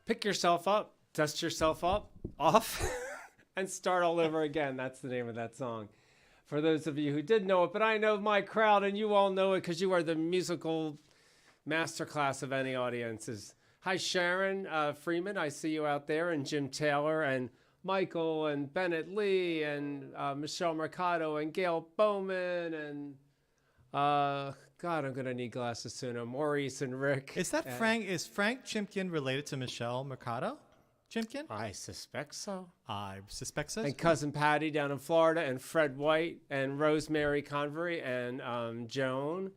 Pick yourself up, dust yourself up, off, and start all over again. That's the name of that song. For those of you who did know it, but I know my crowd, and you all know it because you are the musical masterclass of any audiences. Hi, Sharon Freeman. I see you out there, and Jim Taylor, and Michael, and Bennett Lee, and Michelle Mercado, and Gail Bowman, and God, I'm gonna need glasses soon. Maurice and Rick. Is that Frank? Is Frank Chimkin related to Michelle Mercado? Chimkin? I suspect so. I suspect so. And cousin Patty down in Florida, and Fred White, and Rosemary Convery, and Joan,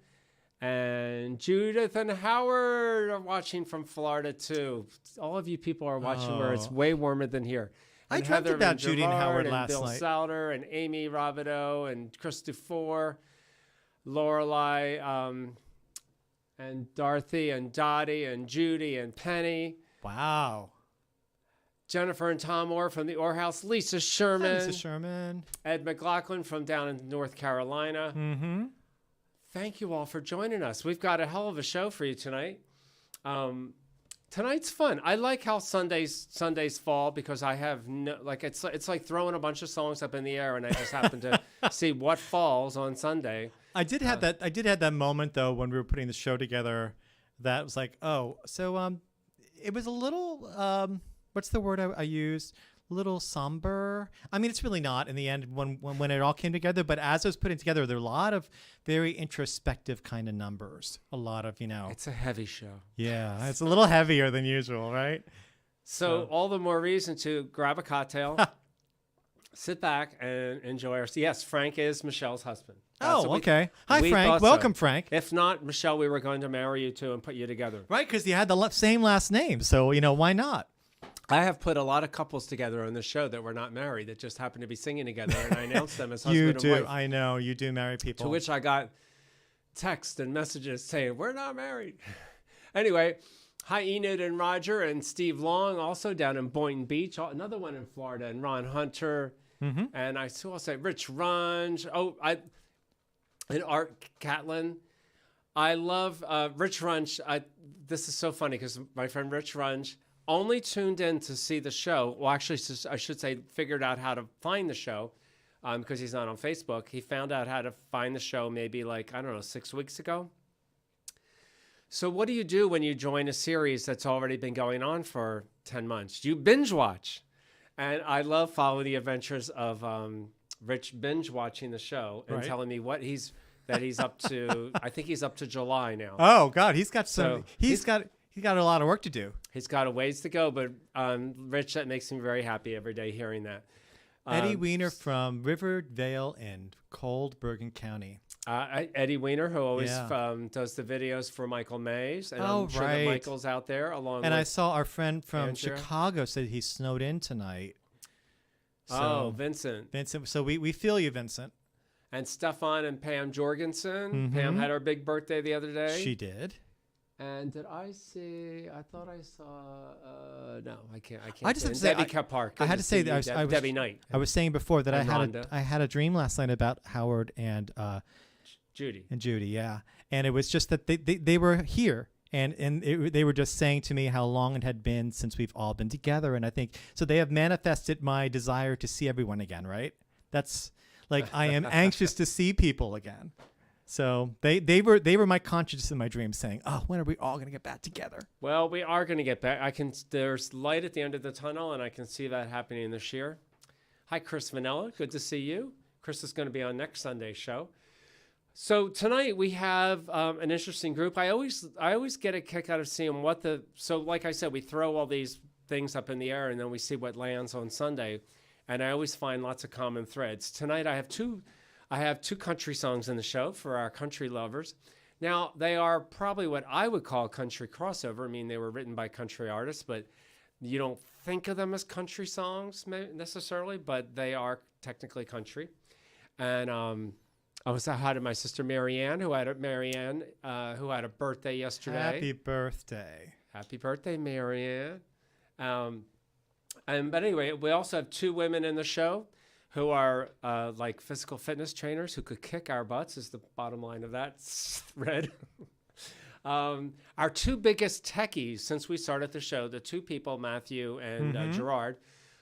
and Judith and Howard are watching from Florida too. All of you people are watching where it's way warmer than here. I And dreamt Heather about and Judy and Gerard Howard and last Bill night. Souter and Amy Robideau and Chris Dufour, Lorelai, and Dorothy and Dottie and Judy and Penny. Wow. Jennifer and Tom Orr from the Orr House. Lisa Sherman. Hi, Lisa Sherman. Ed McLaughlin from down in North Carolina. Mm-hmm. Thank you all for joining us. We've got a hell of a show for you tonight. Tonight's fun. I like how Sundays fall because I have no, like it's like throwing a bunch of songs up in the air and I just happen to see what falls on Sunday. I did have that moment though when we were putting the show together that was like, oh, so it was a little what's the word I used? A little somber. I mean, it's really not in the end when it all came together. But as I was putting together, there were a lot of very introspective kind of numbers. A lot of, It's a heavy show. Yeah, it's a little heavier than usual, right? So all the more reason to grab a cocktail, sit back, and enjoy our. Yes, Frank is Michelle's husband. Okay. Hi, Frank. Welcome, Frank. If not, Michelle, we were going to marry you too and put you together. Right, because you had the same last name. So, why not? I have put a lot of couples together on this show that were not married that just happened to be singing together, and I announced them as husband and wife. You do. I know. You do marry people. To which I got texts and messages saying, we're not married. Anyway, hi, Enid and Roger and Steve Long, also down in Boynton Beach, another one in Florida, and Ron Hunter. Mm-hmm. And I still say Rich Runge. And Art Catlin. I love Rich Runge. This is so funny because my friend Rich Runge only tuned in to see the show. Well, actually, I should say figured out how to find the show because he's not on Facebook. He found out how to find the show maybe 6 weeks ago. So what do you do when you join a series that's already been going on for 10 months? You binge watch. And I love following the adventures of Rich binge watching the show and telling me what he's up to. I think he's up to July now. Oh God, he's got he's got a lot of work to do. He's got a ways to go, but Rich, that makes me very happy every day hearing that. Eddie Weiner from Riverdale in cold Bergen County. Eddie Weiner, who always does the videos for Michael Mays. And I'm sure that Michael's out there along with I saw our friend from Andrea. Chicago said he snowed in tonight. So, Vincent. So we feel you, Vincent. And Stefan and Pam Jorgensen. Mm-hmm. Pam had her big birthday the other day. She did. And did I see? I thought I saw. No, I can't. I just have to say, Debbie Kepark. I had to say that Debbie Knight. I was saying before that I had a dream last night about Howard and Judy. And Judy, yeah. And it was just that they were here, and they were just saying to me how long it had been since we've all been together, and I think so they have manifested my desire to see everyone again. Right? That's like I am anxious to see people again. So they were my conscience in my dreams saying, "Oh, when are we all going to get back together?" Well, we are going to get back. There's light at the end of the tunnel, and I can see that happening this year. Hi, Chris Vanella. Good to see you. Chris is going to be on next Sunday's show. So tonight we have an interesting group. I always get a kick out of seeing so like I said, we throw all these things up in the air and then we see what lands on Sunday. And I always find lots of common threads. Tonight I have two country songs in the show for our country lovers. Now, they are probably what I would call country crossover. I mean, they were written by country artists, but you don't think of them as country songs necessarily, but they are technically country. And I was out to my sister Marianne, who had a birthday yesterday. Happy birthday. Happy birthday, Marianne. But anyway, we also have two women in the show who are like physical fitness trainers who could kick our butts, is the bottom line of that thread. Our two biggest techies since we started the show, the two people, Matthew and Gerard,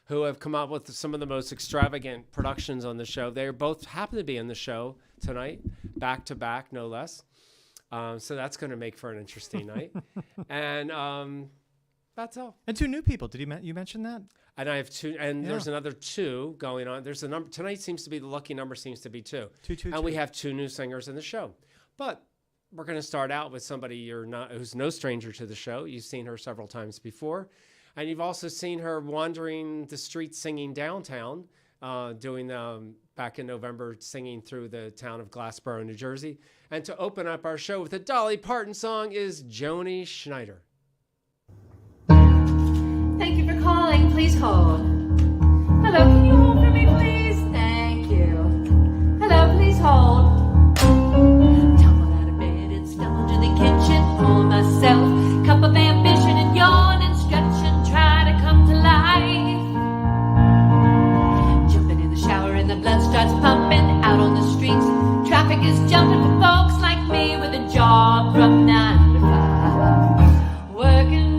who have come up with some of the most extravagant productions on the show. They both happen to be in the show tonight, back to back, no less. So that's going to make for an interesting night. And that's all. And two new people. Did you mention that? And I have two, and there's another two going on. There's a number tonight. Seems to be the lucky number. Seems to be two. We have two new singers in the show. But we're going to start out with somebody who's no stranger to the show. You've seen her several times before, and you've also seen her wandering the streets singing downtown, doing back in November, singing through the town of Glassboro, New Jersey. And to open up our show with a Dolly Parton song is Joni Schneider. Thank you for calling. Please hold. Hello, can you hold for me, please? Thank you. Hello, please hold. Tumble out of bed and stumble to the kitchen. Pour myself cup of ambition and yawn and stretch and try to come to life. Jumping in the shower and the blood starts pumping out on the streets. Traffic is jumping for folks like me with a job from 9 to 5. Working.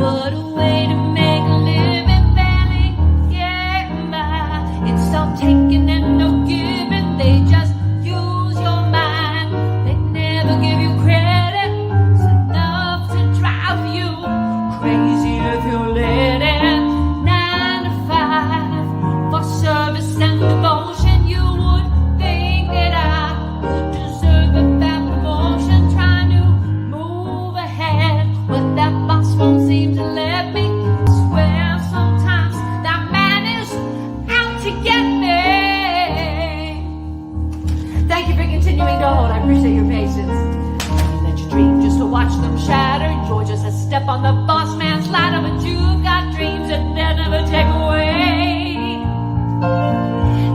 What a way to make a living, barely getting by. It's all taking and no giving. They just use your mind. They never give you credit. It's enough to drive you crazy if you let it. 9 to 5 for service and devotion. You would think that I would deserve a fat promotion. Trying to move ahead, but that boss won't seem to let me. Swear sometimes that man is out to get me. Thank you for continuing to hold. I appreciate your patience. Let your dream just to watch them shatter. You're just a step on the boss man's ladder, but you've got dreams that they'll never take away.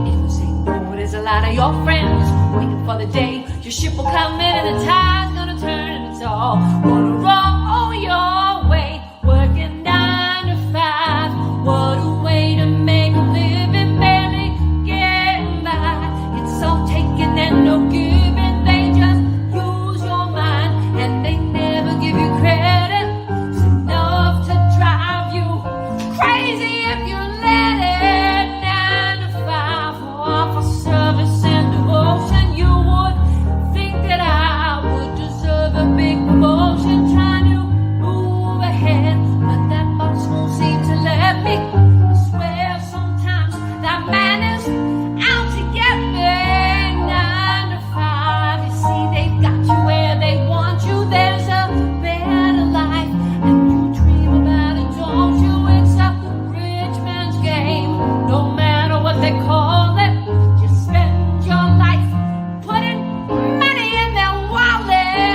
If you say no, there's a lot of your friends waiting for the day your ship will come in and the tide's gonna turn and it's all gonna roll your way. Working 9 to 5, what a way to make a living, barely getting by. It's all taken and no giving. They just use your mind and they never give you credit. It's enough to drive you crazy if you let it. 9 to 5 for service and devotion. You would think that I would deserve a big promotion. Trying to move ahead, but that boss won't seem to let me. I swear sometimes that man is out to get me. 9 to 5, you see they've got you where they want you. There's a better life and you dream about it, don't you? It's a rich man's game, no matter what they call it. You spend your life putting money in their wallets.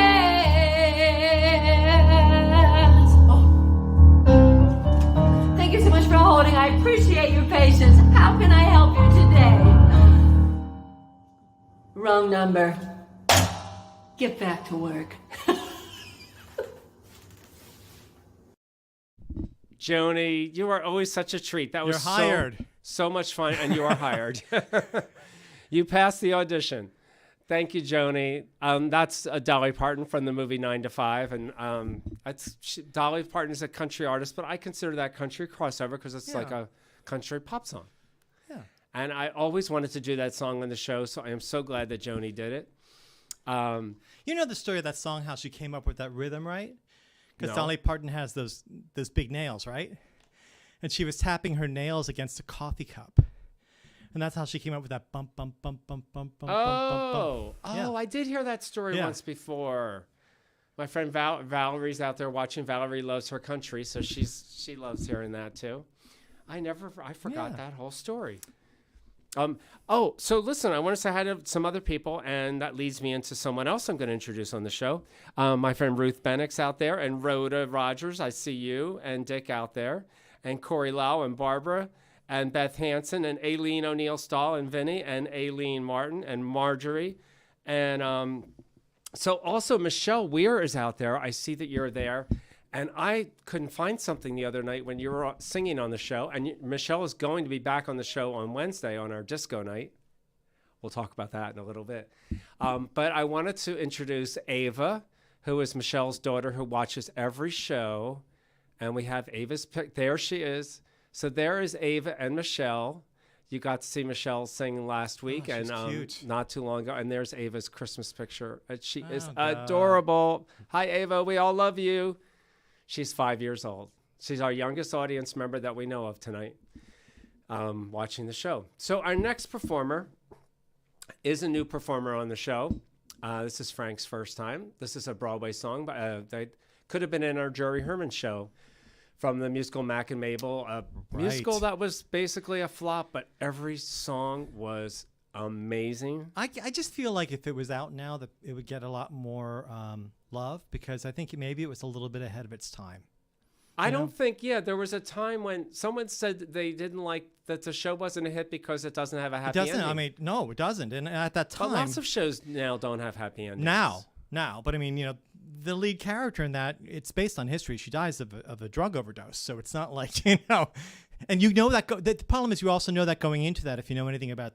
Thank you so much for holding. I appreciate your patience. How can I help you today? Wrong number. Get back to work. Joni, you are always such a treat. That was You're hired. So much fun, and you are hired. You passed the audition. Thank you, Joni. That's Dolly Parton from the movie 9 to 5, and Dolly Parton is a country artist, but I consider that country crossover because it's like a country pop song. Yeah. And I always wanted to do that song on the show, so I am so glad that Joni did it. You know the story of that song, how she came up with that rhythm, right? Because No. Dolly Parton has those big nails, right? and she was tapping her nails against a coffee cup. And that's how she came up with that bump, bump, bump, bump, bump, bump, Oh, bump. Yeah. I did hear that story Yeah. once before. My friend Valerie's out there watching. Valerie loves her country, so she loves hearing that too. I forgot that whole story. So listen, I want to say hi to some other people, and that leads me into someone else I'm going to introduce on the show. My friend Ruth Bennick's out there, and Rhoda Rogers, I see you, and Dick out there, and Corey Lau, and Barbara, and Beth Hansen, and Aileen O'Neill Stahl, and Vinny, and Aileen Martin, and Marjorie, and so also Michelle Weir is out there. I see that you're there. And I couldn't find something the other night when you were singing on the show. And Michelle is going to be back on the show on Wednesday on our disco night. We'll talk about that in a little bit. But I wanted to introduce Ava, who is Michelle's daughter, who watches every show. And we have Ava's pic. There she is. So there is Ava and Michelle. You got to see Michelle sing last week, she's and cute. not too long ago. And there's Ava's Christmas picture. She is God. adorable. Hi, Ava. We all love you. She's 5 years old. She's our youngest audience member that we know of tonight, watching the show. So our next performer is a new performer on the show. This is Frank's first time. This is a Broadway song, but that could have been in our Jerry Herman show from the musical Mac and Mabel, a musical that was basically a flop, but every song was amazing. I just feel like if it was out now, that it would get a lot more love, because I think maybe it was a little bit ahead of its time. I don't think, there was a time when someone said that they didn't like that the show wasn't a hit because it doesn't have a happy ending. I mean, no, it doesn't. And at that time, But lots of shows now don't have happy endings. Now, but I mean, the lead character in that, it's based on history. She dies of a drug overdose, so it's not like and that. The problem is, you also know that going into that, if you know anything about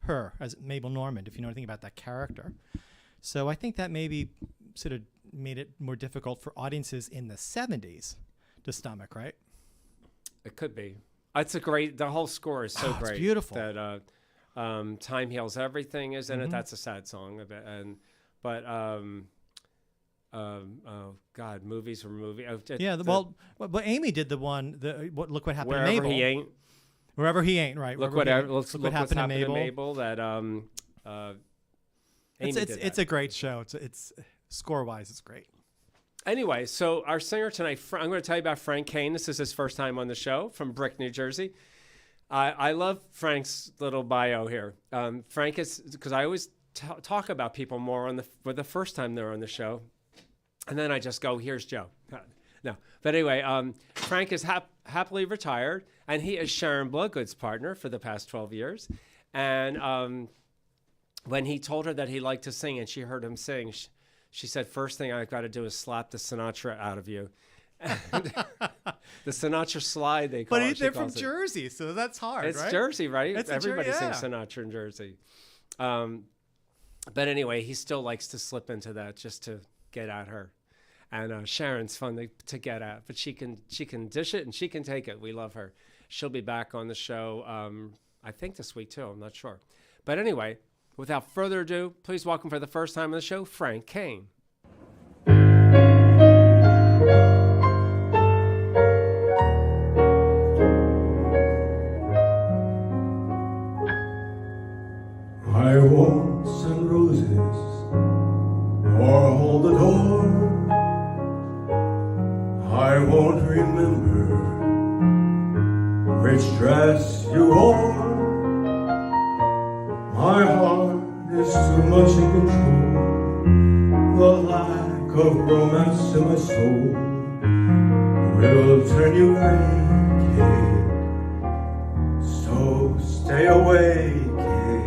her as Mabel Normand, if you know anything about that character. So I think that maybe sort of made it more difficult for audiences in the 70s to stomach, right? It could be. It's the whole score is so great. It's beautiful. That Time Heals Everything is in it. That's a sad song. But movies were movie. Well, Amy did the one. Look what happened to Wherever Mabel. He Ain't. Wherever he ain't, right? Look what happened to Mabel. That Amy did that. It's a great show. It's score wise, it's great. Anyway, so our singer tonight, I'm going to tell you about Frank Kane. This is his first time on the show from Brick, New Jersey. I love Frank's little bio here. Frank is, because I always talk about people more for the first time they're on the show. And then I just go, here's Joe. No. But anyway, Frank is happily retired, and he is Sharon Bloodgood's partner for the past 12 years. And when he told her that he liked to sing and she heard him sing, she said, first thing I've got to do is slap the Sinatra out of you. The Sinatra slide, they call it. But they're from Jersey, so that's hard, It's right? Jersey, right? Everybody yeah. sings Sinatra in Jersey. But anyway, he still likes to slip into that just to get at her. And Sharon's fun to get at, but she can dish it and she can take it. We love her. She'll be back on the show, I think this week too. I'm not sure. But anyway, without further ado, please welcome for the first time on the show, Frank Kane. I won't send roses or hold the door. I won't remember which dress you wore. My heart is too much in control. The lack of romance in my soul will turn you crazy. So stay away, kid.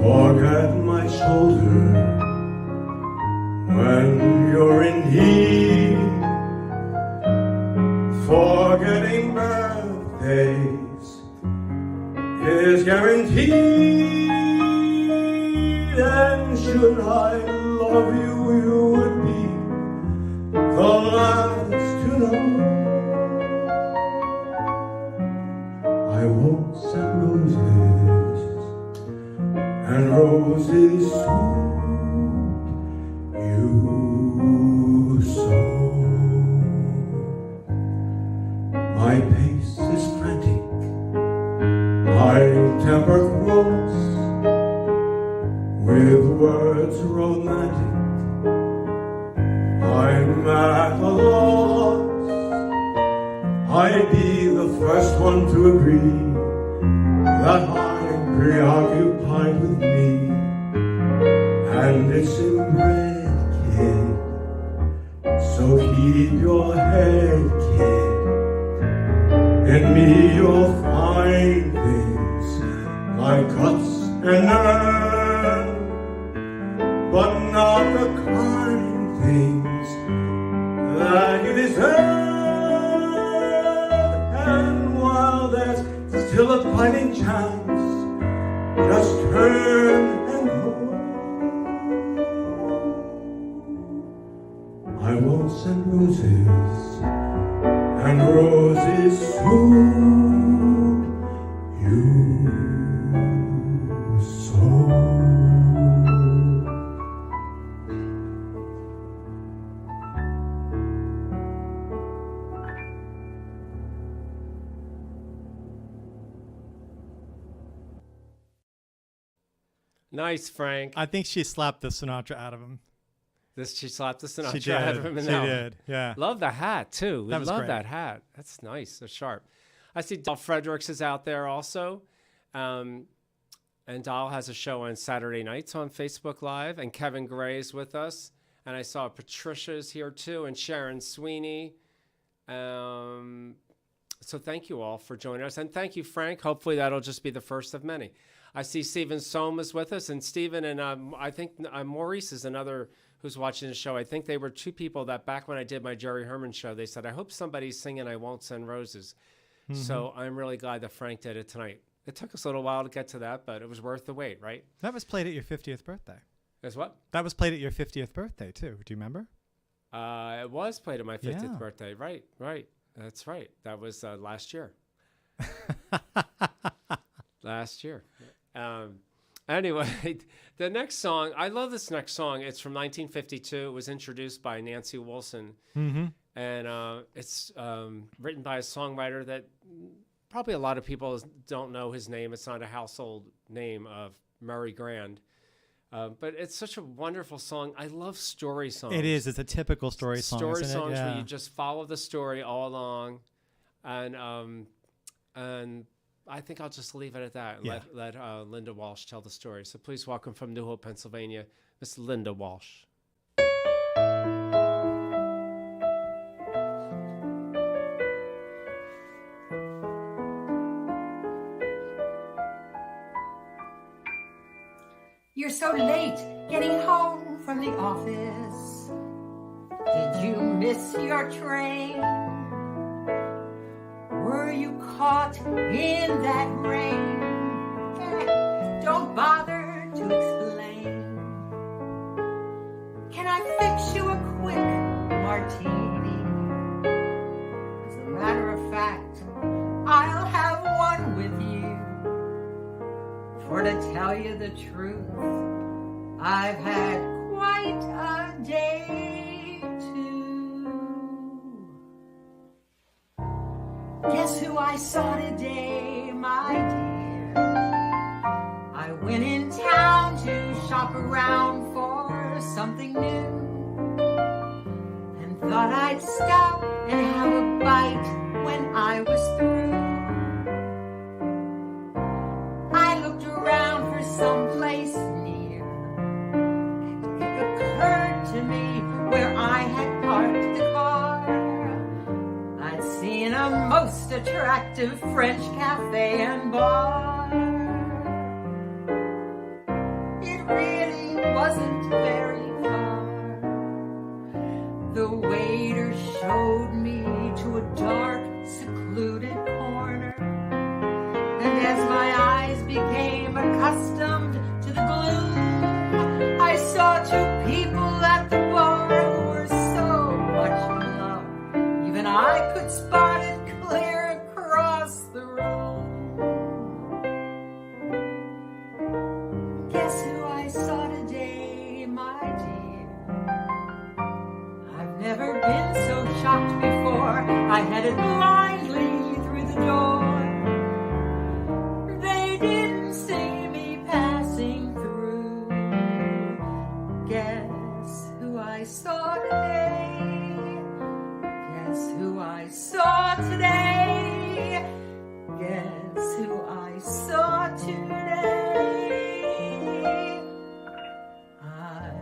Forget my shoulder when you're in need. Forgetting birthdays is guaranteed. And should I love you, you would be the last to know. I won't send roses, and roses suit you so. My at a loss. I'd be the first one to agree that I'm preoccupied with me, and it's inbred, kid. So keep your head, kid. In me you'll find things like guts and nerve, but not the kind things that you deserve. And while there's still a fighting chance, just turn and hope. I won't send roses, and roses soon you sow. Nice, Frank. I think she slapped the Sinatra out of him. She slapped the Sinatra She did. out of him. She did. Yeah. Love the hat, too. We That was love great. that hat. That's nice. So sharp. I see Doll Fredericks is out there also. And Doll has a show on Saturday nights on Facebook Live. And Kevin Gray is with us. And I saw Patricia's here, too. And Sharon Sweeney. So thank you all for joining us. And thank you, Frank. Hopefully that'll just be the first of many. I see Stephen Sohm is with us. And Stephen and I think Maurice is another who's watching the show. I think they were two people that back when I did my Jerry Herman show, they said, I hope somebody's singing I Won't Send Roses. So I'm really glad that Frank did it tonight. It took us a little while to get to that, but it was worth the wait, right? That was played at your 50th birthday. As what? That was played at your 50th birthday, too. Do you remember? It was played at my 50th Yeah. birthday. Right. That's right. That was last year. Last year. Anyway, the next song, I love this next song. It's from 1952. It was introduced by Nancy Wilson. Mm-hmm. And it's written by a songwriter that probably a lot of people don't know his name. It's not a household name of Murray Grand. But it's such a wonderful song. I love story songs. It is. It's a typical story song, Story isn't songs it? where you just follow the story all along. And I think I'll just leave it at that and Yeah. let Linda Walsh tell the story. So please welcome from New Hope, Pennsylvania, Miss Linda Walsh. You're so late getting home from the office. Did you miss your train? Were you caught in that rain? Don't bother to explain. Can I fix you a quick martini? As a matter of fact, I'll have one with you. For to tell you the truth, I've had quite a day too. Guess who I saw today, my dear? I went in town to shop around for something new, and thought I'd stop and have a bite when I was through. I looked around for someplace near, and it occurred to me where I had parked the car. I'd seen a most attractive French cafe and bar. It really wasn't very far. The waiter showed me to a dark, secluded corner. And as my eyes became accustomed to the gloom, I saw two people at the bar who were so much in love. Even I could spot it clear across the room. Guess who I saw today, my dear? I've never been so shocked before. I headed blindly through the door. They didn't see me passing through. Guess who I saw today? saw today. Guess who I saw today? I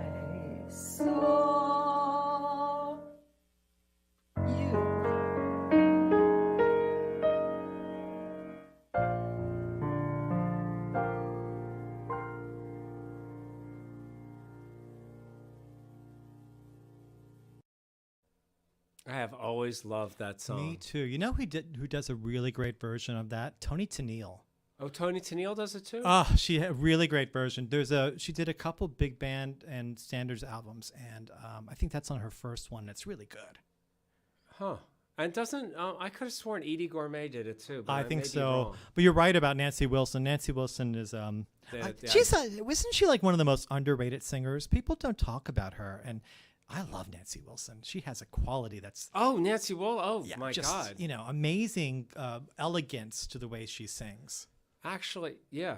saw you. I have always loved that song. Me too. You know who does a really great version of that? Tony Tennille. Oh, Tony Tennille does it too? Oh, she had a really great version. She did a couple big band and standards albums, and I think that's on her first one. It's really good. Huh. And doesn't, I could have sworn Edie Gourmet did it too. But I may think be so. wrong. But you're right about Nancy Wilson. Nancy Wilson is wasn't she like one of the most underrated singers? People don't talk about her, and I love Nancy Wilson. She has a quality that's Nancy Wilson. Oh, yeah, my just, God. Amazing elegance to the way she sings. Actually, yeah.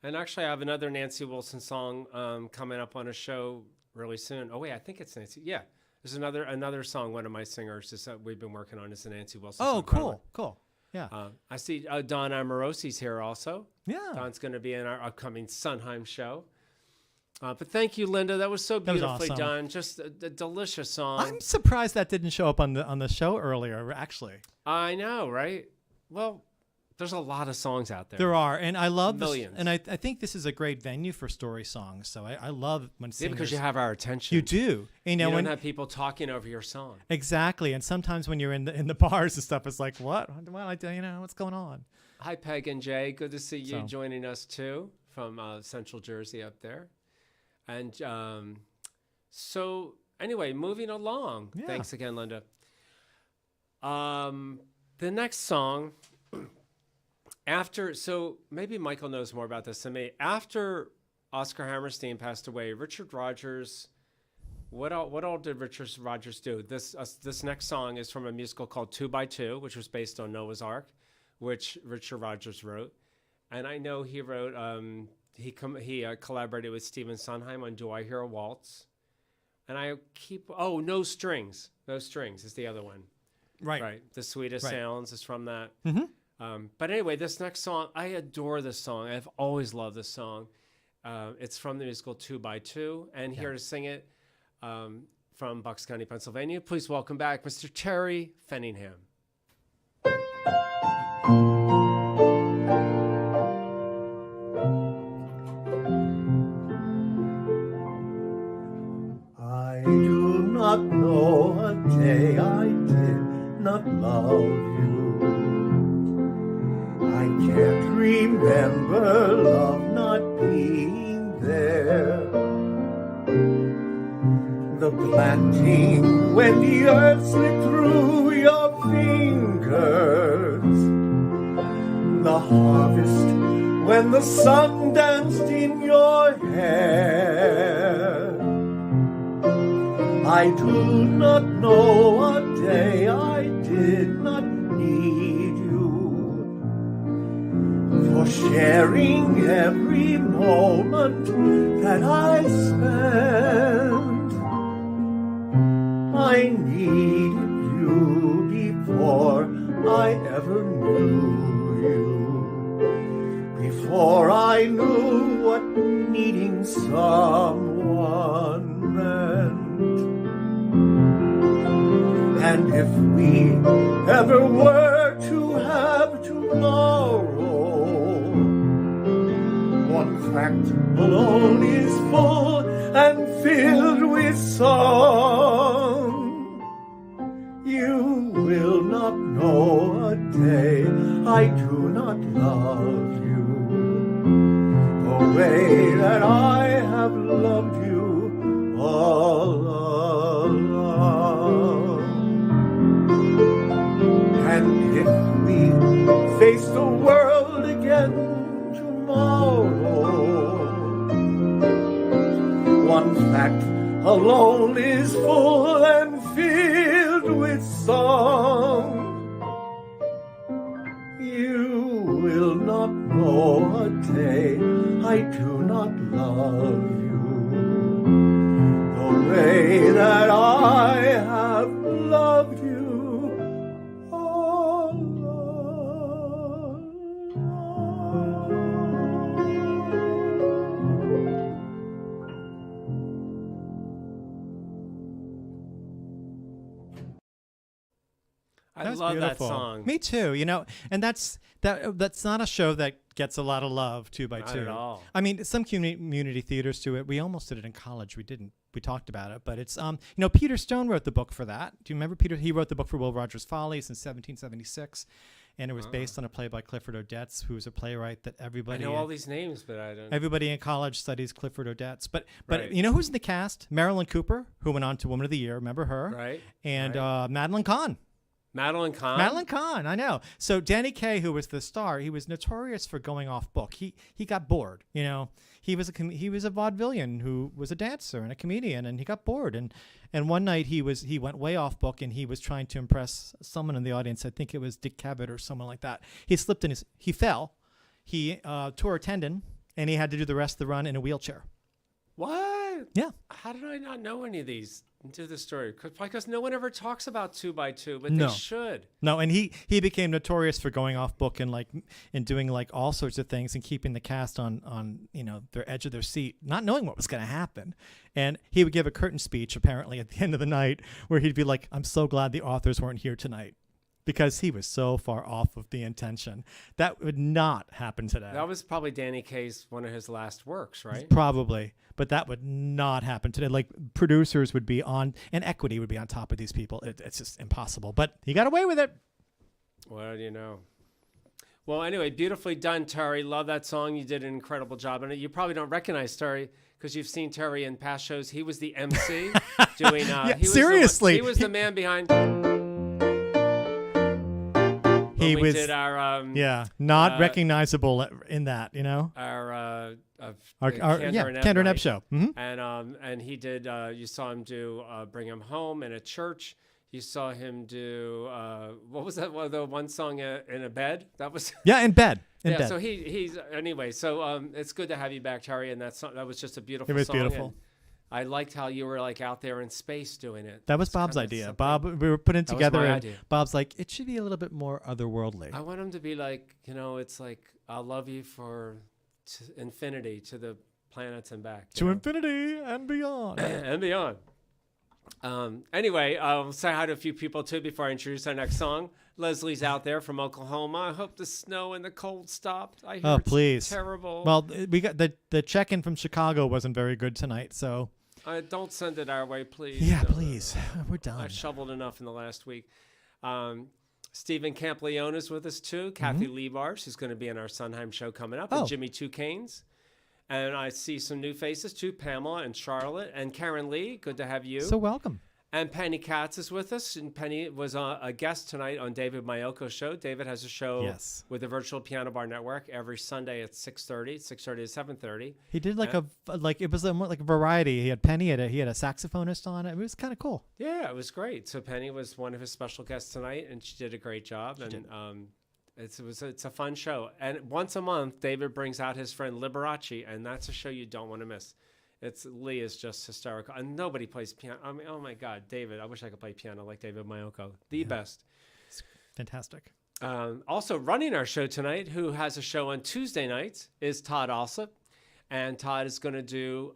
And actually, I have another Nancy Wilson song coming up on a show really soon. Oh, wait, I think it's Nancy. Yeah. There's another song one of my singers we've been working on is a Nancy Wilson song. Oh, cool. Yeah. I see Don Amorosi's here also. Yeah. Don's going to be in our upcoming Sondheim show. But thank you, Linda. That was so beautifully awesome. done. Just a delicious song. I'm surprised that didn't show up on the show earlier, actually. I know, right? Well, there's a lot of songs out there. There are, and I love millions. And I think this is a great venue for story songs. So I love when singers. Yeah, because you have our attention. You do. You don't have people talking over your song. Exactly, and sometimes when you're in the bars and stuff, it's like, what? Well, what's going on? Hi, Peg and Jay. Good to see you joining us too from Central Jersey up there. And so anyway, moving along. Yeah. Thanks again, Linda. The next song. So maybe Michael knows more about this than me. After Oscar Hammerstein passed away, Richard Rodgers, what all did Richard Rodgers do? This next song is from a musical called 2 by 2, which was based on Noah's Ark, which Richard Rodgers wrote. And I know he wrote, he collaborated with Stephen Sondheim on Do I Hear a Waltz? And No Strings. No Strings is the other one. Right. The Sweetest Sounds is from that. Mm-hmm. But anyway, this next song, I adore this song. I've always loved this song. It's from the musical 2 by 2, and here to sing it from Bucks County, Pennsylvania. Please welcome back Mr. Terry Fenningham. I do not know a day I did not love you. I can't remember love not being there. The planting when the earth slipped through your fingers. The harvest when the sun danced in your hair. I do not know a day I did not need you. For sharing every moment that I spent. I needed you before I ever knew you. Before I knew what needing someone meant. And if we ever were to have tomorrow, one fact alone is full and filled with song. You will not know a day I do not love you, the way that I have loved you all along. And if we face the world again tomorrow, one fact alone is full and filled with song. You will not know a day I do not love you, the way that I have loved you I love beautiful. that song. Me too. You know, and that's not a show that gets a lot of love. 2 by 2 Not at all. I mean, some community theaters do it. We almost did it in college. We didn't. We talked about it, but it's you know, Peter Stone wrote the book for that. Do you remember Peter? He wrote the book for Will Rogers Follies in 1776, and it was based on a play by Clifford Odets, who was a playwright that I everybody know all these names, but I don't. everybody in college studies Clifford Odets. But Right. you know who's in the cast? Marilyn Cooper, who went on to Woman of the Year. Remember her? Right. And right. Madeline Kahn. Madeline Kahn. Madeline Kahn, I know. So Danny Kaye, who was the star, he was notorious for going off book. He got bored. You know, he was a vaudevillian who was a dancer and a comedian, and he got bored. And one night he went way off book, and he was trying to impress someone in the audience. I think it was Dick Cavett or someone like that. He slipped he fell, he tore a tendon, and he had to do the rest of the run in a wheelchair. What? Yeah. How did I not know any of these? Do the story because no one ever talks about 2 by 2, but No. they should. No, and he became notorious for going off book and doing like all sorts of things and keeping the cast on you know, their edge of their seat, not knowing what was going to happen. And he would give a curtain speech apparently at the end of the night where he'd be like, "I'm so glad the authors weren't here tonight," because he was so far off of the intention. That would not happen today. That was probably Danny Kaye's one of his last works, right? Probably, but that would not happen today. Like, producers would be on, and equity would be on top of these people. It's just impossible. But he got away with it. What do you know? Well, anyway, beautifully done, Terry. Love that song. You did an incredible job on it. You probably don't recognize Terry because you've seen Terry in past shows. He was the MC doing. He was seriously. he was the man behind. He we was did our not recognizable in that, you know. our Candor and Ebb show. Mm-hmm. And he did. You saw him do "Bring Him Home" in a church. You saw him do what was that? The one song in a bed. That was in bed. In yeah. bed. So he's anyway. So it's good to have you back, Terry. And that was just a beautiful. It was song, beautiful. and I liked how you were like out there in space doing it. That was It's Bob's kinda idea. something- Bob, we were putting That was together, my and idea. Bob's like, it should be a little bit more otherworldly. I want him to be like, you know, it's like I'll love you for infinity to the planets and back. you To know? infinity and beyond. And beyond. Anyway, I'll say hi to a few people too before I introduce our next song. Leslie's out there from Oklahoma. I hope the snow and the cold stopped. I hear it's please. terrible. Well, we got the check-in from Chicago wasn't very good tonight, so don't send it our way, please. yeah, No, please. We're done. I've shoveled enough in the last week. Stephen Camplione is with us too. Kathy Liebars, who's going to be in our Sondheim show coming up, Oh. and Jimmy Two Canes. And I see some new faces too, Pamela and Charlotte and Karen Lee. Good to have you. So welcome. And Penny Katz is with us. And Penny was a guest tonight on David Mayoko's show. David has a show Yes. with the Virtual Piano Bar Network every Sunday at 6:30 to 7:30. He did like it was like a variety. He had Penny, he had a saxophonist on it. It was kind of cool. Yeah, it was great. So Penny was one of his special guests tonight, and she did a great job. It's a fun show. And once a month, David brings out his friend Liberace, and that's a show you don't want to miss. Lee is just hysterical, and nobody plays piano. I mean, oh my God, David! I wish I could play piano like David Mayoko, the best. Fantastic. Also running our show tonight, who has a show on Tuesday nights, is Todd Alsop, and Todd is going to do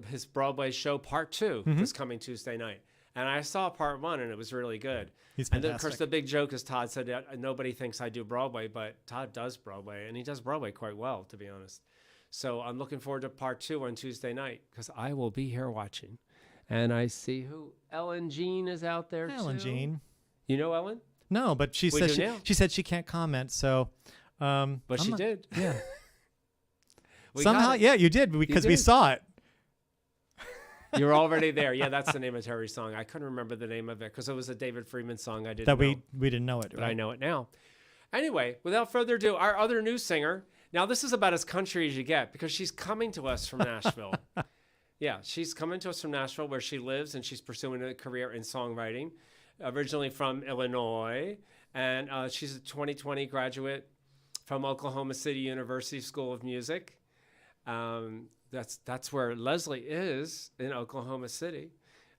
his Broadway show Part 2 this coming Tuesday night. And I saw Part 1, and it was really good. He's And then, of fantastic. course, the big joke is Todd said that nobody thinks I do Broadway, but Todd does Broadway, and he does Broadway quite well, to be honest. So I'm looking forward to Part 2 on Tuesday night because I will be here watching. And I see who Ellen Jean is out there Ellen too. Jean. You know Ellen? No, but she We said do now. she said she can't comment. So, But she did. Yeah. We Somehow, got it. yeah, you did because we did. saw it. You're already there. Yeah, that's the name of Terry's song. I couldn't remember the name of it because it was a David Friedman song. I didn't That know, we didn't know it. but Right? I know it now. Anyway, without further ado, our other new singer. Now, this is about as country as you get because she's coming to us from Nashville. Yeah, she's coming to us from Nashville where she lives, and she's pursuing a career in songwriting. Originally from Illinois, and she's a 2020 graduate from Oklahoma City University School of Music. That's where Leslie is in Oklahoma City.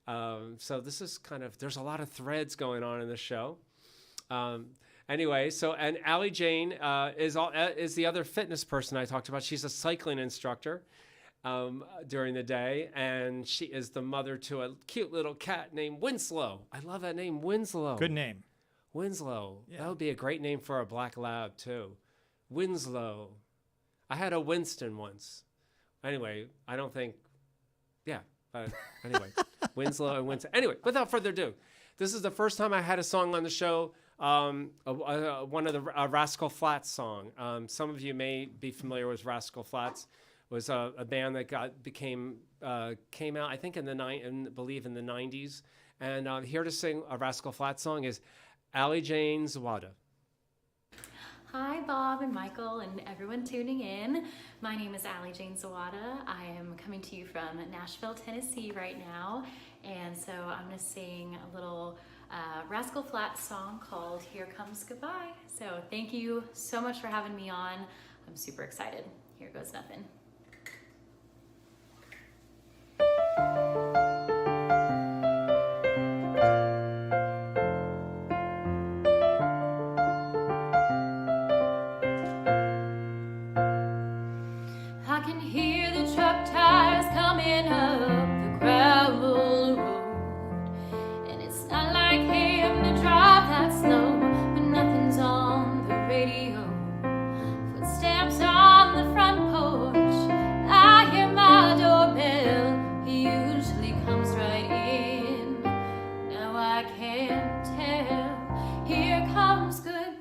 So this is there's a lot of threads going on in the show. Anyway, and Allie Jane is the other fitness person I talked about. She's a cycling instructor. during the day, and she is the mother to a cute little cat named Winslow. I love that name, Winslow. Good name. Winslow. Yeah. That would be a great name for a black lab too. Winslow. I had a Winston once. Anyway, I don't think. Yeah. Anyway, Winslow and Winston. Anyway, without further ado, this is the first time I had a song on the show. One of the Rascal Flatts song. Some of you may be familiar with Rascal Flatts. It was a band that came out, I think, in the 90s. And here to sing a Rascal Flatts song is Allie Jane Zawada. Hi, Bob and Michael and everyone tuning in. My name is Allie Jane Zawada. I am coming to you from Nashville, Tennessee right now. And so I'm going to sing a little Rascal Flatts song called Here Comes Goodbye. So thank you so much for having me on. I'm super excited. Here goes nothing. I can hear the truck tires coming up the gravel road, and it's not like him to drive that slow, but nothing's on the radio. Footsteps on the front porch, I hear my doorbell, he usually comes right in. Now I can't tell, here comes goodbye,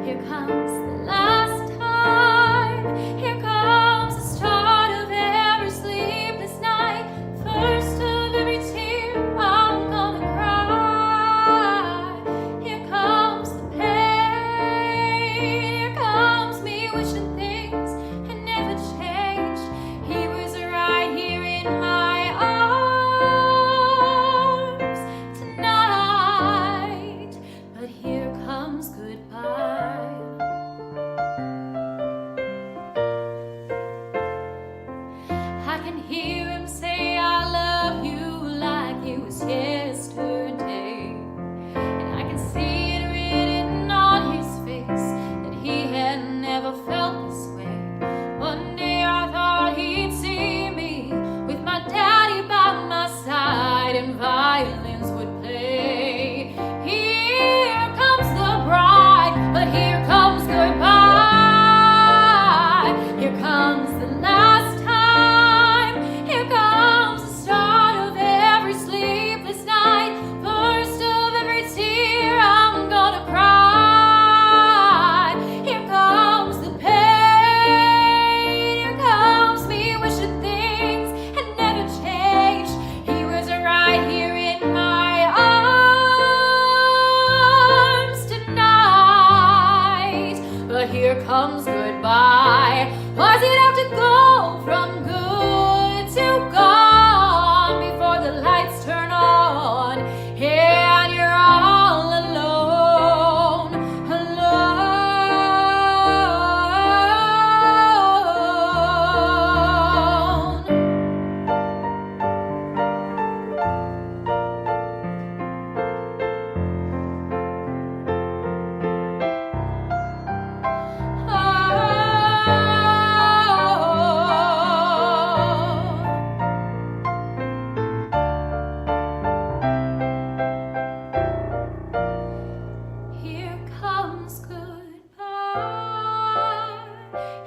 here comes the last time, here comes the start of every sleepless night, first of every tear I'm gonna cry. Here comes the pain, here comes me wishing things had never changed. He was right here in my arms tonight, but here comes goodbye. I can hear him say I love you like it was yesterday, and I can see it written on his face that he had never felt this way. One day I thought he'd see me with my daddy by my side and violins would play. Here comes the bride, but here comes goodbye. Here comes the last time, here comes the start of every sleepless night, first of every tear I'm gonna cry. Here comes the pain, here comes me wishing things had never changed. He was right here in my arms tonight, but here comes goodbye. Why's it have to go from good to gone before the lights turn on? And you're all alone, alone. Here comes goodbye.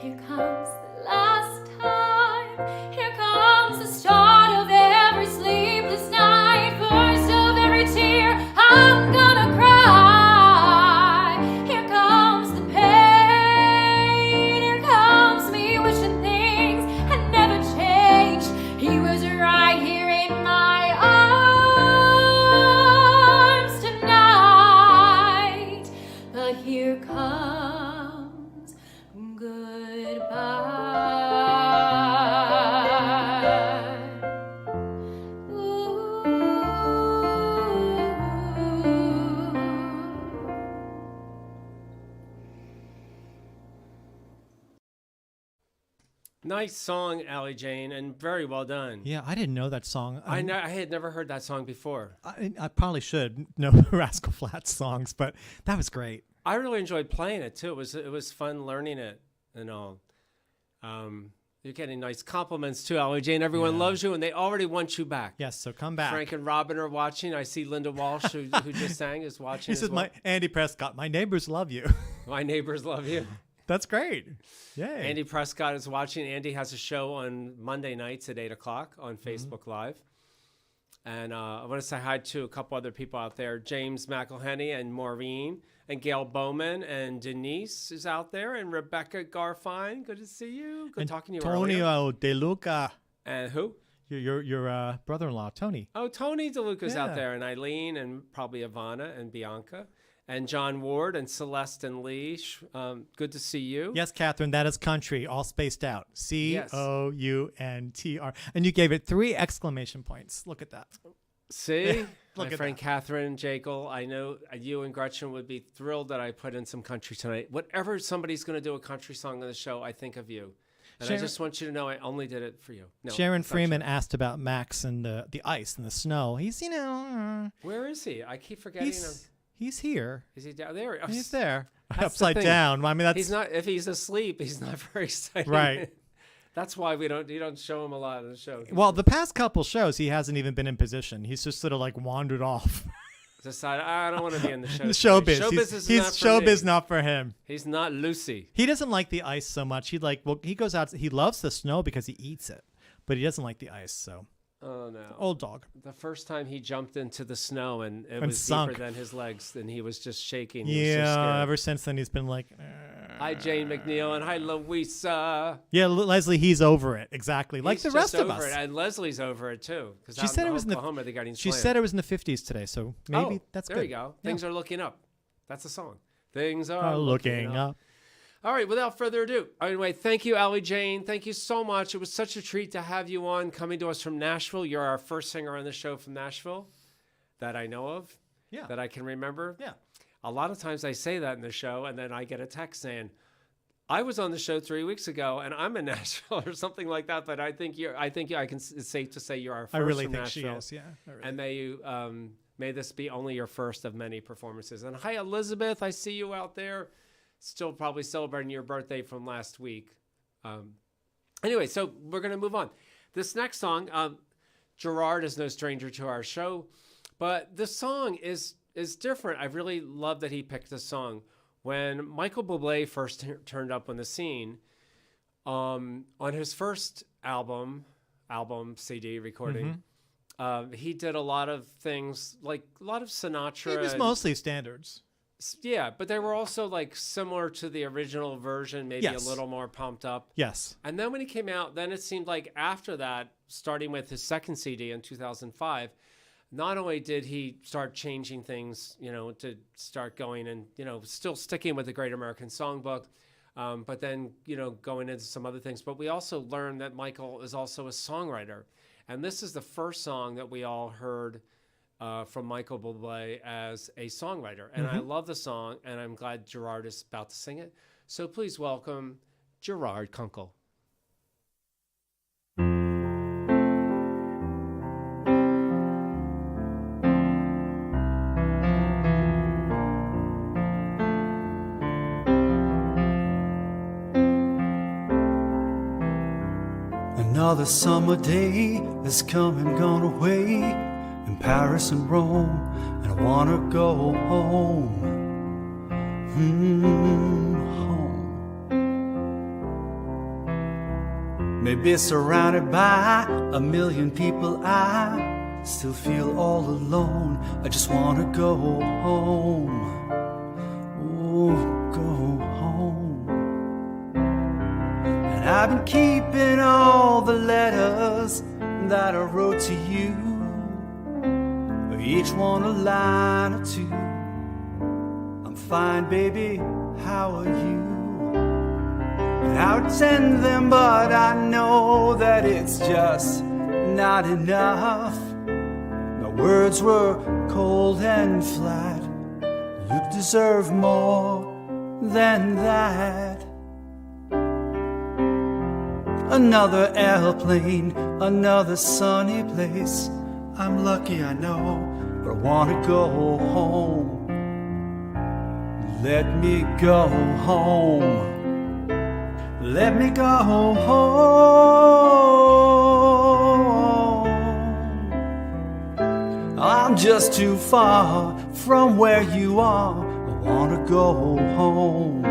Here comes the last time. Here comes the start of every sleepless night, first of every tear I'm gonna cry. Here comes the pain. Here comes me wishing things had never changed. He was right here in my arms tonight, but here comes goodbye. Nice song, Allie Jane, and very well done. Yeah, I didn't know that song. I had never heard that song before. I probably should know Rascal Flatts songs, but that was great. I really enjoyed playing it too. It was fun learning it and all. You're getting nice compliments too, Allie Jane. Everyone loves you, and they already want you back. Yes, so come back. Frank and Robin are watching. I see Linda Walsh, who just sang, is watching. He says, well. Andy Prescott, my neighbors love you. My neighbors love you. That's great. Yay. Andy Prescott is watching. Andy has a show on Monday nights at 8 o'clock on Facebook Live. And I want to say hi to a couple other people out there. James McElhenney and Maureen and Gail Bowman and Denise is out there. And Rebecca Garfine. Good to see you. Good talking to you earlier. Antonio De Luca. And who? Your brother-in-law, Tony. Oh, Tony DeLuca's out there. And Eileen and probably Ivana and Bianca. And John Ward and Celeste and Lee. Good to see you. Yes, Catherine, that is country, all spaced out. COUNTR. And you gave it 3 exclamation points. Look at that. See? Look My at friend that. Catherine Jekyll, I know you and Gretchen would be thrilled that I put in some country tonight. Whatever somebody's going to do a country song on the show, I think of you. And I just want you to know I only did it for you. No, Sharon it's not Freeman true. asked about Max and the ice and the snow. He's, Where is he? I keep forgetting him. he's here. Is he down there? He's there. That's the Upside thing. down. I mean, that's He's not. If he's asleep, he's not very exciting. Right. That's why you don't show him a lot on the show. Well, the past couple shows, he hasn't even been in position. He's just sort of like wandered off. Decided I don't want to be in the show. The showbiz. Showbiz is He's not for showbiz, me. not for him. He's not Lucy. He doesn't like the ice so much. He goes out. He loves the snow because he eats it, but he doesn't like the ice. So Oh no. old dog. The first time he jumped into the snow and it And was sunk. deeper than his legs, and he was just shaking. He was so Yeah. scared. Ever since then, he's been like. Hi, Jane McNeil, and hi, Louisa. Yeah, Leslie, he's over it exactly, like He's the just rest of over us. It. And Leslie's over it too. She said it was in Oklahoma. They're getting She slammed. said it was in the 50s today, so maybe that's there good. you go. Yeah. Things are looking up. That's a song. Things are Oh, looking up. All right, without further ado. Anyway, thank you, Allie Jane. Thank you so much. It was such a treat to have you on, coming to us from Nashville. You're our first singer on the show from Nashville that I know of, that I can remember. Yeah. A lot of times I say that in the show, and then I get a text saying, I was on the show 3 weeks ago, and I'm in Nashville or something like that. But I think it's safe to say you're our first I really from think she Nashville. is. Yeah. I really And may you may this be only your first of many performances. And hi, Elizabeth. I see you out there, still probably celebrating your birthday from last week. Anyway, so we're going to move on. This next song, Gerard is no stranger to our show, but this song is different. I really love that he picked this song. When Michael Bublé first turned up on the scene, on his first album CD recording, he did a lot of things, like a lot of Sinatra. It was mostly standards. Yeah, but they were also like similar to the original version, maybe Yes. a little more pumped up. Yes. And then when he came out, then it seemed like after that, starting with his second CD in 2005, not only did he start changing things, to start going and, still sticking with the Great American Songbook, but then, going into some other things. But we also learned that Michael is also a songwriter. And this is the first song that we all heard from Michael Bublé as a songwriter. And I love the song, and I'm glad Gerard is about to sing it. So please welcome Gerard Kunkel. Another summer day has come and gone away in Paris and Rome, and I wanna go home, home. Maybe surrounded by a million people, I still feel all alone. I just wanna go home, oh, go home. And I've been keeping all the letters that I wrote to you, each one a line or two. I'm fine, baby, how are you? And I would send them, but I know that it's just not enough. My words were cold and flat. You deserve more than that. Another airplane, another sunny place. I'm lucky, I know, but I wanna go home. Let me go home. let me go home. I'm just too far from where you are. I wanna go home.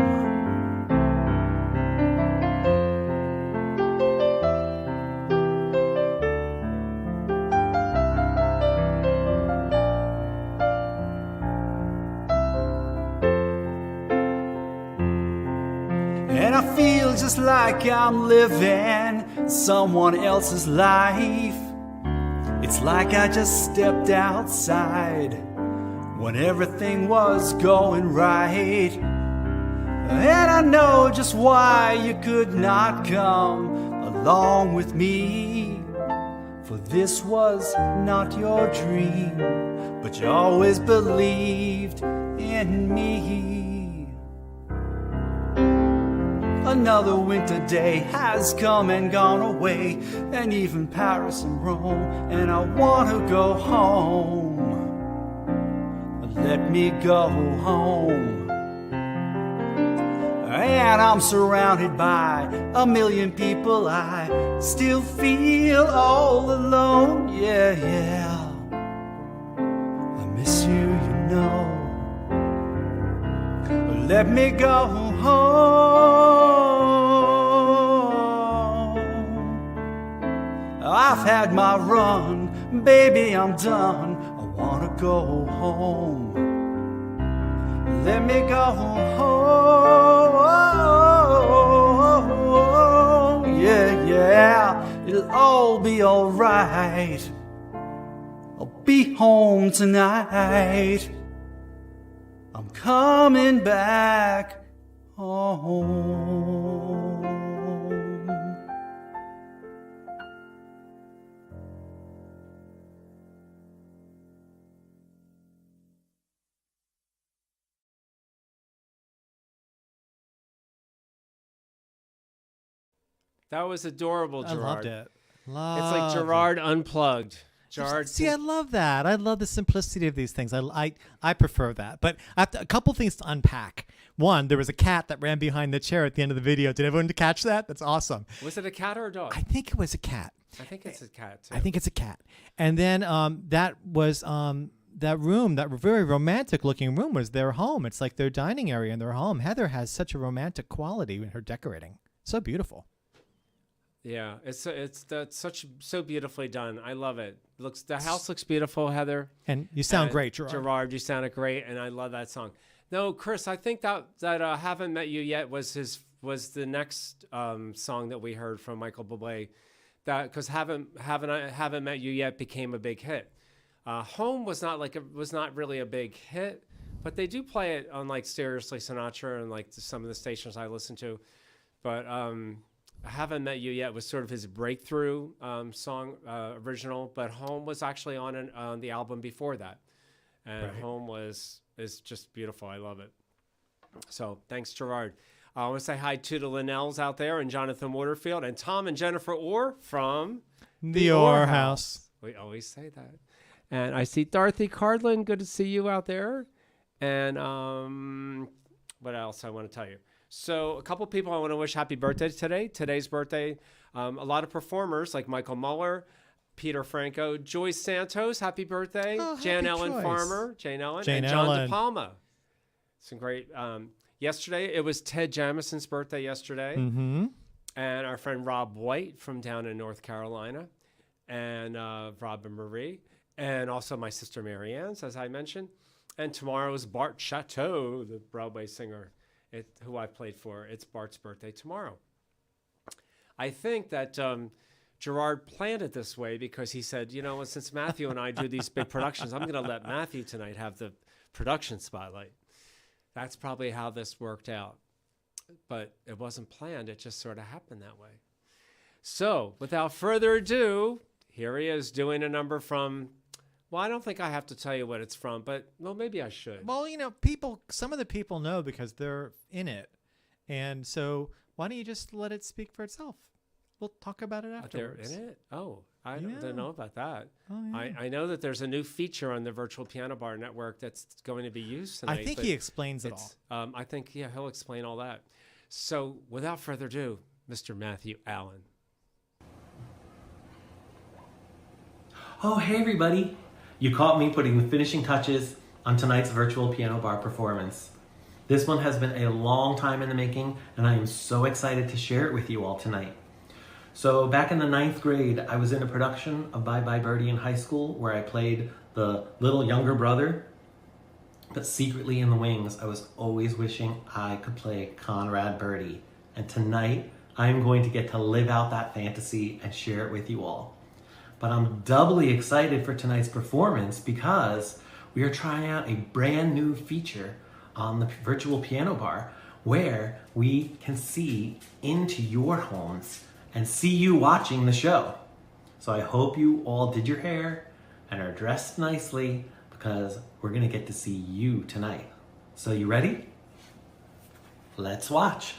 And I feel just like I'm living someone else's life. It's like I just stepped outside when everything was going right. And I know just why you could not come along with me, for this was not your dream, but you always believed in me. Another winter day has come and gone away, and even Paris and Rome, and I want to go home. Let me go home. And I'm surrounded by a million people. I still feel all alone. Yeah, yeah. I miss you, you know. Let me go home. I've had my run, baby, I'm done. I wanna go home. Let me go home. Yeah, yeah, it'll all be alright. I'll be home tonight. I'm coming back home. That was adorable, I Gerard. loved it. It's like Gerard unplugged. Gerard, See, I love that. I love the simplicity of these things. I prefer that. But I have a couple things to unpack. One, there was a cat that ran behind the chair at the end of the video. Did everyone catch that? That's awesome. was it a cat or a dog? I think it was a cat. I think it's a cat, too. I think it's a cat. And then that was that room, that very romantic looking room was their home. It's like their dining area in their home. Heather has such a romantic quality in her decorating. So beautiful. Yeah, that's so beautifully done. I love it. The house looks beautiful, Heather. And you sound great, Gerard. Gerard, you sounded great, and I love that song. No, Chris, I think that "Haven't Met You Yet" was the next song that we heard from Michael Bublé. That because haven't Met You Yet became a big hit. Home was not really a big hit, but they do play it on like Seriously Sinatra and like some of the stations I listen to. But I Haven't Met You Yet was sort of his breakthrough song, original, but Home was actually on the album before that. And right. Home is just beautiful. I love it. So thanks, Gerard. I want to say hi to the Linnells out there and Jonathan Waterfield and Tom and Jennifer Orr from the Orr House. We always say that. And I see Dorothy Cardlin. Good to see you out there. And what else I want to tell you? So a couple people I want to wish happy birthday today. Today's birthday. A lot of performers like Michael Muller, Peter Franco, Joyce Santos. Happy birthday. Jan Ellen Farmer, Jane Ellen, and John De Palma. Some great. Yesterday, it was Ted Jamison's birthday yesterday. Mm-hmm. And our friend Rob White from down in North Carolina. And Rob and Marie. And also my sister Mary Ann's, as I mentioned. And tomorrow is Bart Chateau, the Broadway singer. Who I played for. It's Bart's birthday tomorrow. I think that Gerard planned it this way because he said, since Matthew and I do these big productions, I'm going to let Matthew tonight have the production spotlight. That's probably how this worked out. But it wasn't planned. It just sort of happened that way. So without further ado, here he is doing a number from... Well, I don't think I have to tell you what it's from, but maybe I should. Well, some of the people know because they're in it. And so why don't you just let it speak for itself? We'll talk about it afterwards. They're in it? Oh, I don't know about that. Oh, yeah. I know that there's a new feature on the Virtual Piano Bar Network that's going to be used tonight. I think he explains it all. I think, he'll explain all that. So without further ado, Mr. Matthew Allen. Oh, hey everybody! You caught me putting the finishing touches on tonight's virtual piano bar performance. This one has been a long time in the making, and I am so excited to share it with you all tonight. So back in the 9th grade, I was in a production of Bye Bye Birdie in high school where I played the little younger brother, but secretly in the wings, I was always wishing I could play Conrad Birdie. And tonight, I'm going to get to live out that fantasy and share it with you all. But I'm doubly excited for tonight's performance because we are trying out a brand new feature on the virtual piano bar where we can see into your homes and see you watching the show. So I hope you all did your hair and are dressed nicely because we're gonna get to see you tonight. So you ready? Let's watch.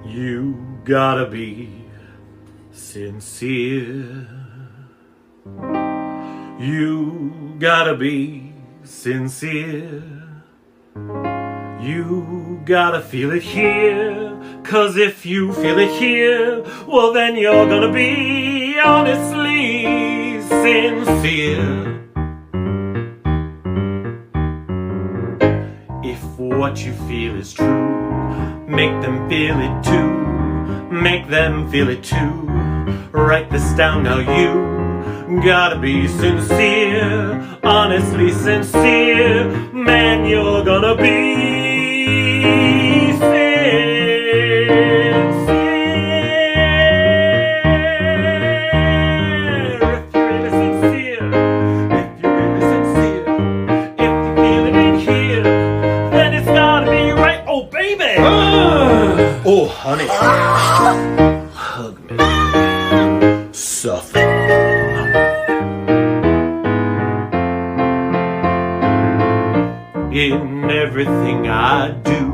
You gotta be sincere. You gotta be sincere. You gotta feel it here, 'cause if you feel it here, well then you're gonna be honestly sincere. If what you feel is true, make them feel it too. Make them feel it too. Write this down now, you gotta be sincere, honestly sincere. Man, you're gonna be oh, honey, hug me, suffer. In everything I do,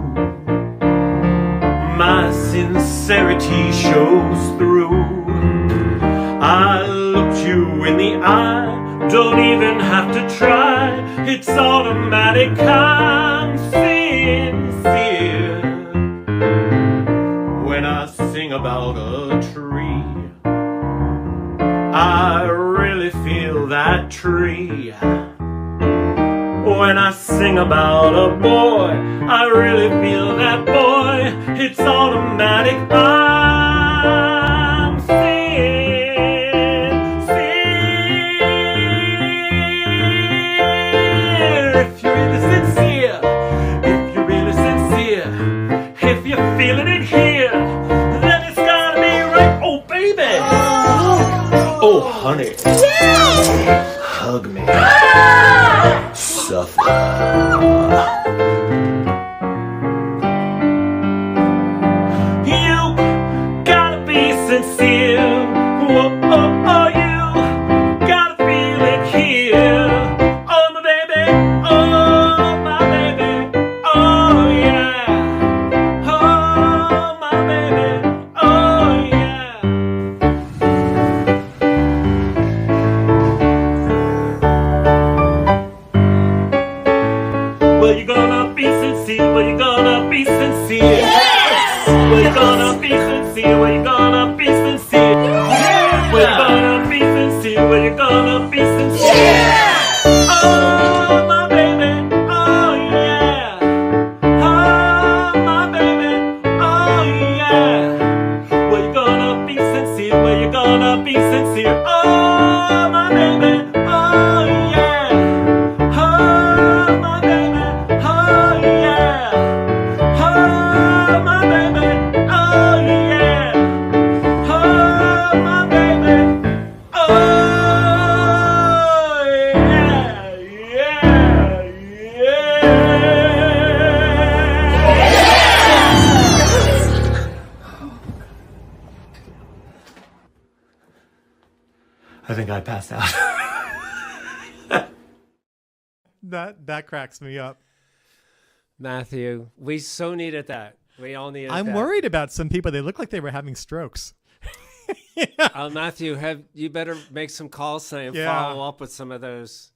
my sincerity shows through. I look you in the eye, don't even have to try. It's automatic, I'm sincere. When I sing about a tree, I really feel that tree. When I sing about a boy, I really feel that boy. It's automatic, I'm sincere. If you're really sincere, if you're really sincere, if you're feeling it here, then it's gotta be right. Oh, baby. Oh, honey. Hug me. Suffer. You gotta be sincere. Whoa, oh, oh, you gotta feel it here. Oh, my baby. Oh, my baby. Oh, yeah. Oh, my baby. Oh, yeah. Well, you're gonna be sincere. Well, you're gonna be sincere. Yes! Well, you're gonna be sincere. Well, you're gonna be sincere. Yeah! Well, you're gonna be sincere. Well, you're gonna be sincere. Yeah! Oh, my baby. Oh, yeah. Oh, my baby. Oh, yeah. Well, you're gonna be sincere. Well, you're gonna be sincere. Oh, my baby. Oh, yeah. Oh, my baby. Oh, yeah. Oh, my baby. Oh, yeah. Oh, my baby. Oh, yeah. Yeah. I think I passed out. That cracks me up. Matthew, we so needed that. We all needed that. I'm worried about some people. They look like they were having strokes. Matthew, you better make some calls tonight and Yeah. follow up with some of those.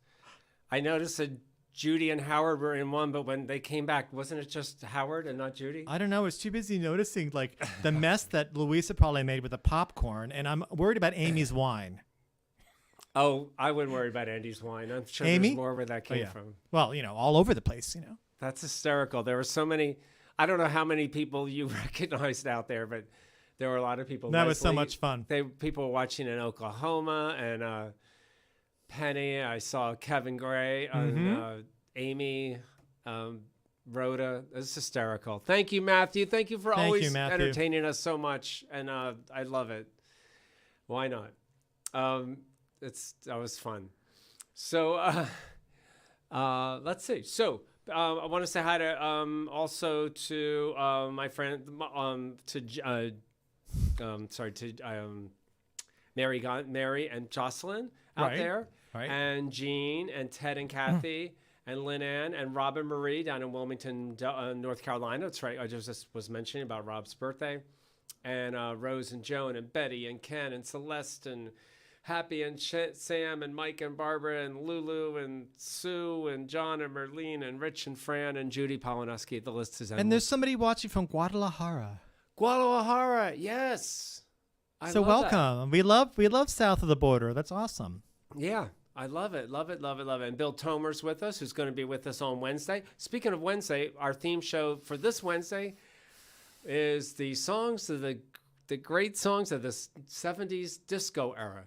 I noticed a Judy and Howard were in one, but when they came back, wasn't it just Howard and not Judy? I don't know. I was too busy noticing like the mess that Louisa probably made with the popcorn, and I'm worried about Amy's wine. Oh, I wouldn't worry about Andy's wine. I'm sure Amy? there's more where that came yeah. from. Well, all over the place, That's hysterical. There were so many. I don't know how many people you recognized out there, but there were a lot of people. That was so much fun. People were watching in Oklahoma and Penny. I saw Kevin Gray and Amy, Rhoda. It was hysterical. Thank you, Matthew. Thank you for always entertaining us so much, and I love it. Why not? That was fun. So let's see. So I want to say hi to also to my friend Mary and Jocelyn out there, and Jean and Ted and Kathy and Lynn Ann and Rob and Marie down in Wilmington, North Carolina. That's right. I just was mentioning about Rob's birthday, and Rose and Joan and Betty and Ken and Celeste and Happy and Sam and Mike and Barbara and Lulu and Sue and John and Merlene and Rich and Fran and Judy Polineski. The list is endless. And there's somebody watching from Guadalajara. Guadalajara, yes. So welcome. That. We love south of the border. That's awesome. Yeah, I love it. And Bill Tomer's with us, who's going to be with us on Wednesday. Speaking of Wednesday, our theme show for this Wednesday is the songs of the great songs of the 70s disco era.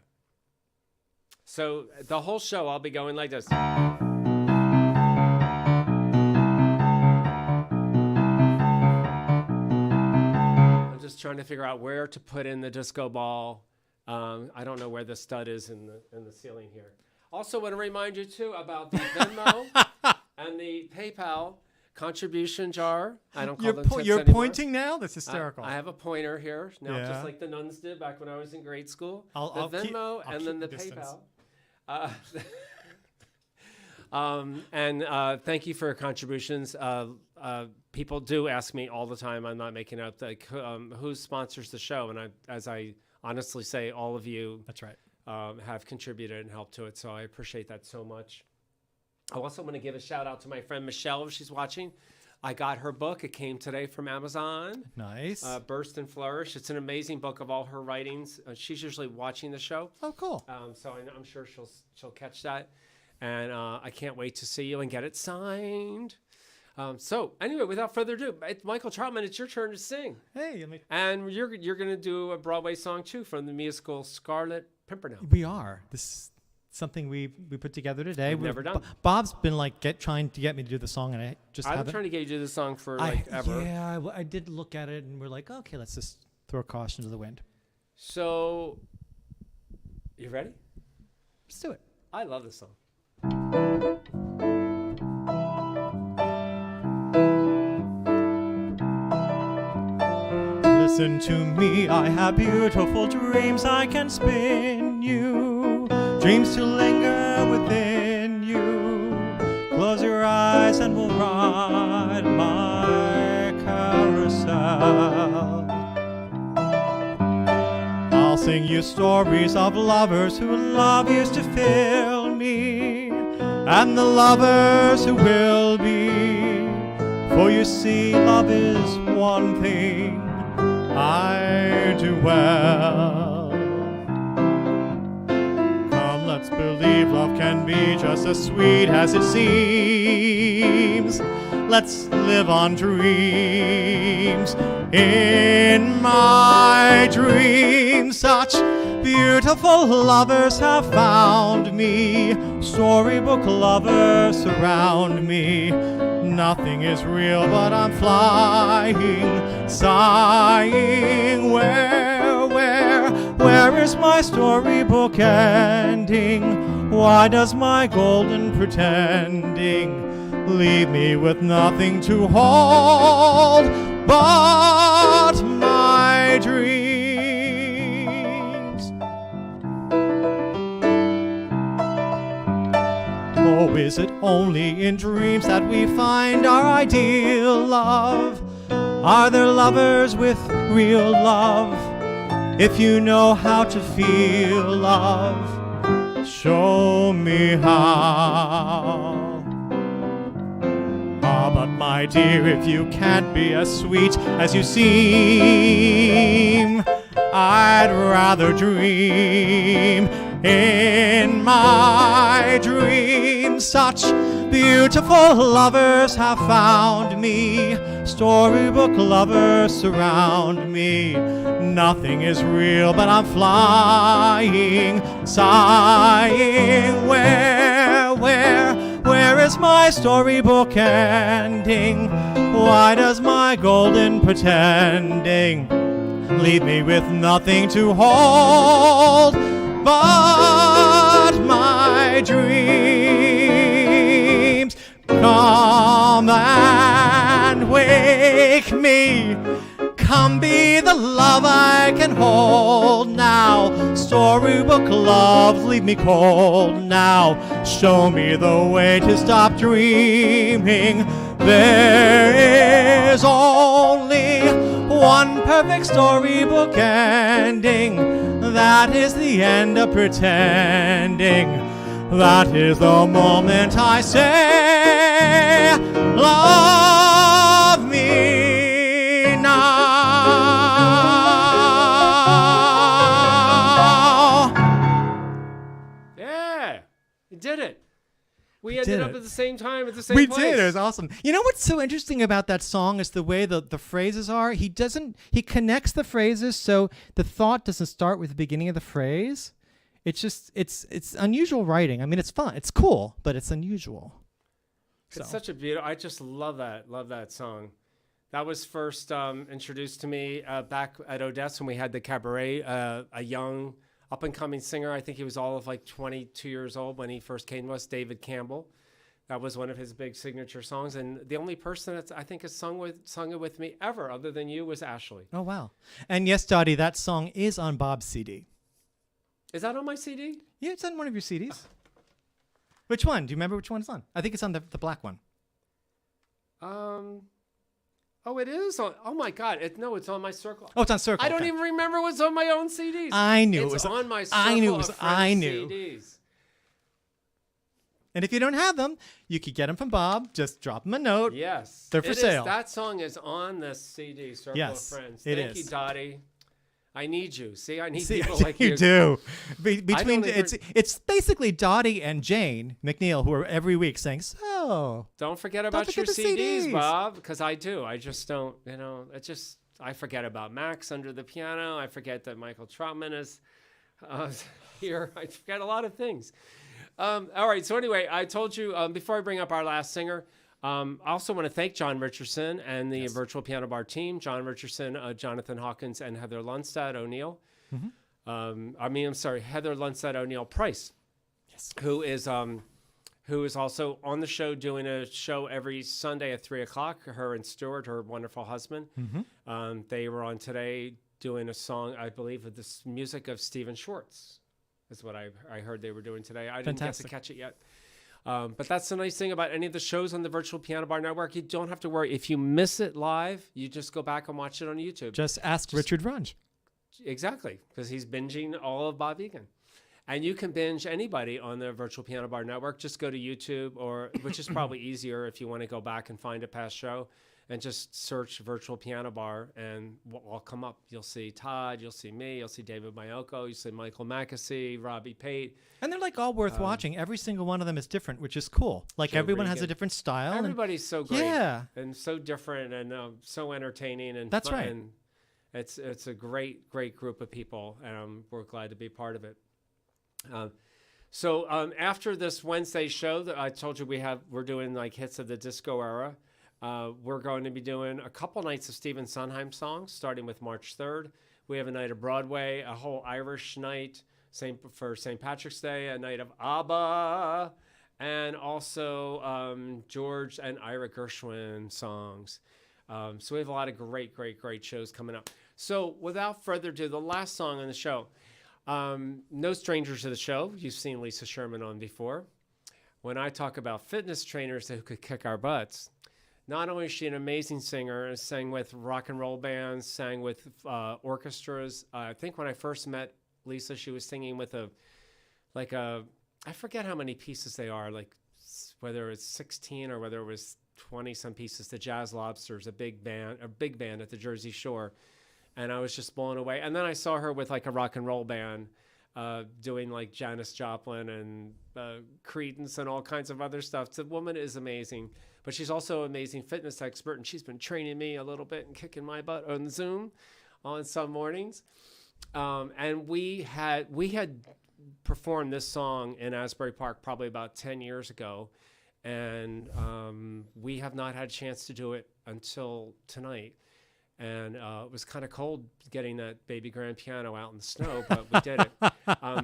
So the whole show, I'll be going like this. I'm just trying to figure out where to put in the disco ball. I don't know where the stud is in the ceiling here. Also want to remind you, too, about the Venmo and the PayPal contribution jar. I don't call them tips You're anymore. Pointing now? That's hysterical. I have a pointer here now, just like the nuns did back when I was in grade school. I'll Venmo keep, and then the distance. PayPal. Thank you for your contributions. People do ask me all the time. I'm not making up who sponsors the show, and as I honestly say, all of you. That's right. Have contributed and helped to it, so I appreciate that so much. I also want to give a shout out to my friend Michelle if she's watching. I got her book. It came today from Amazon. Nice. Burst and Flourish. It's an amazing book of all her writings. She's usually watching the show. Oh, cool. So I'm sure she'll catch that. And I can't wait to see you and get it signed. So anyway, without further ado, Michael Troutman, it's your turn to sing. Hey. And you're going to do a Broadway song, too, from the musical Scarlet Pimpernel. We are. This is something we put together today. We've never done. Bob's been trying to get me to do the song, and I just haven't. I've been trying to get you to do the song for ever. Yeah, I did look at it, and we're like, okay, let's just throw caution to the wind. So, you ready? Let's do it. I love this song. Listen to me, I have beautiful dreams I can spin you, dreams to linger within you. Close your eyes and we'll ride my carousel. I'll sing you stories of lovers who love used to fill me, and the lovers who will be. For you see, love is one thing I do well. Come, let's believe love can be just as sweet as it seems. Let's live on dreams. In my dreams, such beautiful lovers have found me. Storybook lovers surround me. Nothing is real, but I'm flying, sighing. Where is my storybook ending? Why does my golden pretending leave me with nothing to hold but my dreams? Oh, is it only in dreams that we find our ideal love? Are there lovers with real love? If you know how to feel love, show me how. Ah, but my dear, if you can't be as sweet as you seem, I'd rather dream. In my dreams, such beautiful lovers have found me. Storybook lovers surround me. Nothing is real, but I'm flying, sighing. Where is my storybook ending? Why does my golden pretending leave me with nothing to hold but my dreams? Come and wake me. Come be the love I can hold now. Storybook loves leave me cold now. Show me the way to stop dreaming. There is only one perfect storybook ending. That is the end of pretending. That is the moment I say, love me now. Yeah, you did it. We ended up at the same time at the same We place. did. It was awesome. You know what's so interesting about that song is the way the phrases are. He connects the phrases so the thought doesn't start with the beginning of the phrase. It's just it's unusual writing. I mean, it's fun. It's cool, but it's unusual. It's such a beautiful. I just love that song. That was first introduced to me back at Odessa when we had the cabaret. A young up and coming singer. I think he was all of like 22 years old when he first came to us. David Campbell. That was one of his big signature songs, and the only person that I think has sung it with me ever, other than you, was Ashley. Oh wow! And yes, Dottie, that song is on Bob's CD. Is that on my CD? Yeah, it's on one of your CDs. Which one? Do you remember which one it's on? I think it's on the black one. Oh, it is on. Oh my God! It's on my Circle. Oh, it's on Circle. I don't okay. even remember what's on my own CDs. I knew it's it was on my Circle. I knew it was. Of Friends I knew. CDs. And if you don't have them, you could get them from Bob. Just drop them a note. Yes, They're for it is. sale. That song is on the CD. Circle Yes, of Friends. it Thank is. you, Dottie. I need you. See, I need See, people like you. you do. I Between don't even- it's basically Dottie and Jane McNeil who are every week saying, "So Don't forget about forget your the CDs, CDs. Bob, because I do. I just don't. I forget about Max under the piano. I forget that Michael Troutman is here. I forget a lot of things. All right. So anyway, I told you before I bring up our last singer. I also want to thank John Richardson and the Virtual Piano Bar team. John Richardson, Jonathan Hawkins, and Heather Lundstad O'Neill. Heather Lundstad O'Neill Price, who is also on the show doing a show every Sunday at 3:00. Her and Stuart, her wonderful husband, they were on today doing a song, I believe, with this music of Stephen Schwartz. Is what I heard they were doing today. I didn't get to catch it yet. But that's the nice thing about any of the shows on the Virtual Piano Bar Network. You don't have to worry. If you miss it live, you just go back and watch it on YouTube. just ask Richard Runge." Exactly, because he's binging all of Bob Egan. And you can binge anybody on the Virtual Piano Bar Network. Just go to YouTube, which is probably easier if you want to go back and find a past show, and just search Virtual Piano Bar, and we'll come up. You'll see Todd, you'll see me, you'll see David Mayoko, you'll see Michael Mackesy, Robbie Pate. And they're like all worth watching. Every single one of them is different, which is cool. Like Joe everyone has Regan. a different style. and- Everybody's so great, Yeah. and so different, and so entertaining, and That's fun. right. And it's a great group of people, and we're glad to be part of it. So after this Wednesday show that I told you we're doing like hits of the disco era. We're going to be doing a couple nights of Stephen Sondheim songs, starting with March 3rd. We have a night of Broadway, a whole Irish night, for St. Patrick's Day, a night of ABBA, and also George and Ira Gershwin songs. So we have a lot of great shows coming up. So without further ado, the last song on the show. No strangers to the show. You've seen Lisa Sherman on before. When I talk about fitness trainers who could kick our butts, not only is she an amazing singer, sang with rock and roll bands, sang with orchestras. I think when I first met Lisa, she was singing with I forget how many pieces they are, like whether it's 16 or whether it was 20 some pieces to Jazz Lobsters, a big band at the Jersey Shore. And I was just blown away. And then I saw her with like a rock and roll band, doing like Janis Joplin and Creedence and all kinds of other stuff. The woman is amazing, but she's also an amazing fitness expert, and she's been training me a little bit and kicking my butt on Zoom on some mornings. And we had performed this song in Asbury Park probably about 10 years ago, and we have not had a chance to do it until tonight. And it was kind of cold getting that baby grand piano out in the snow, but we did it.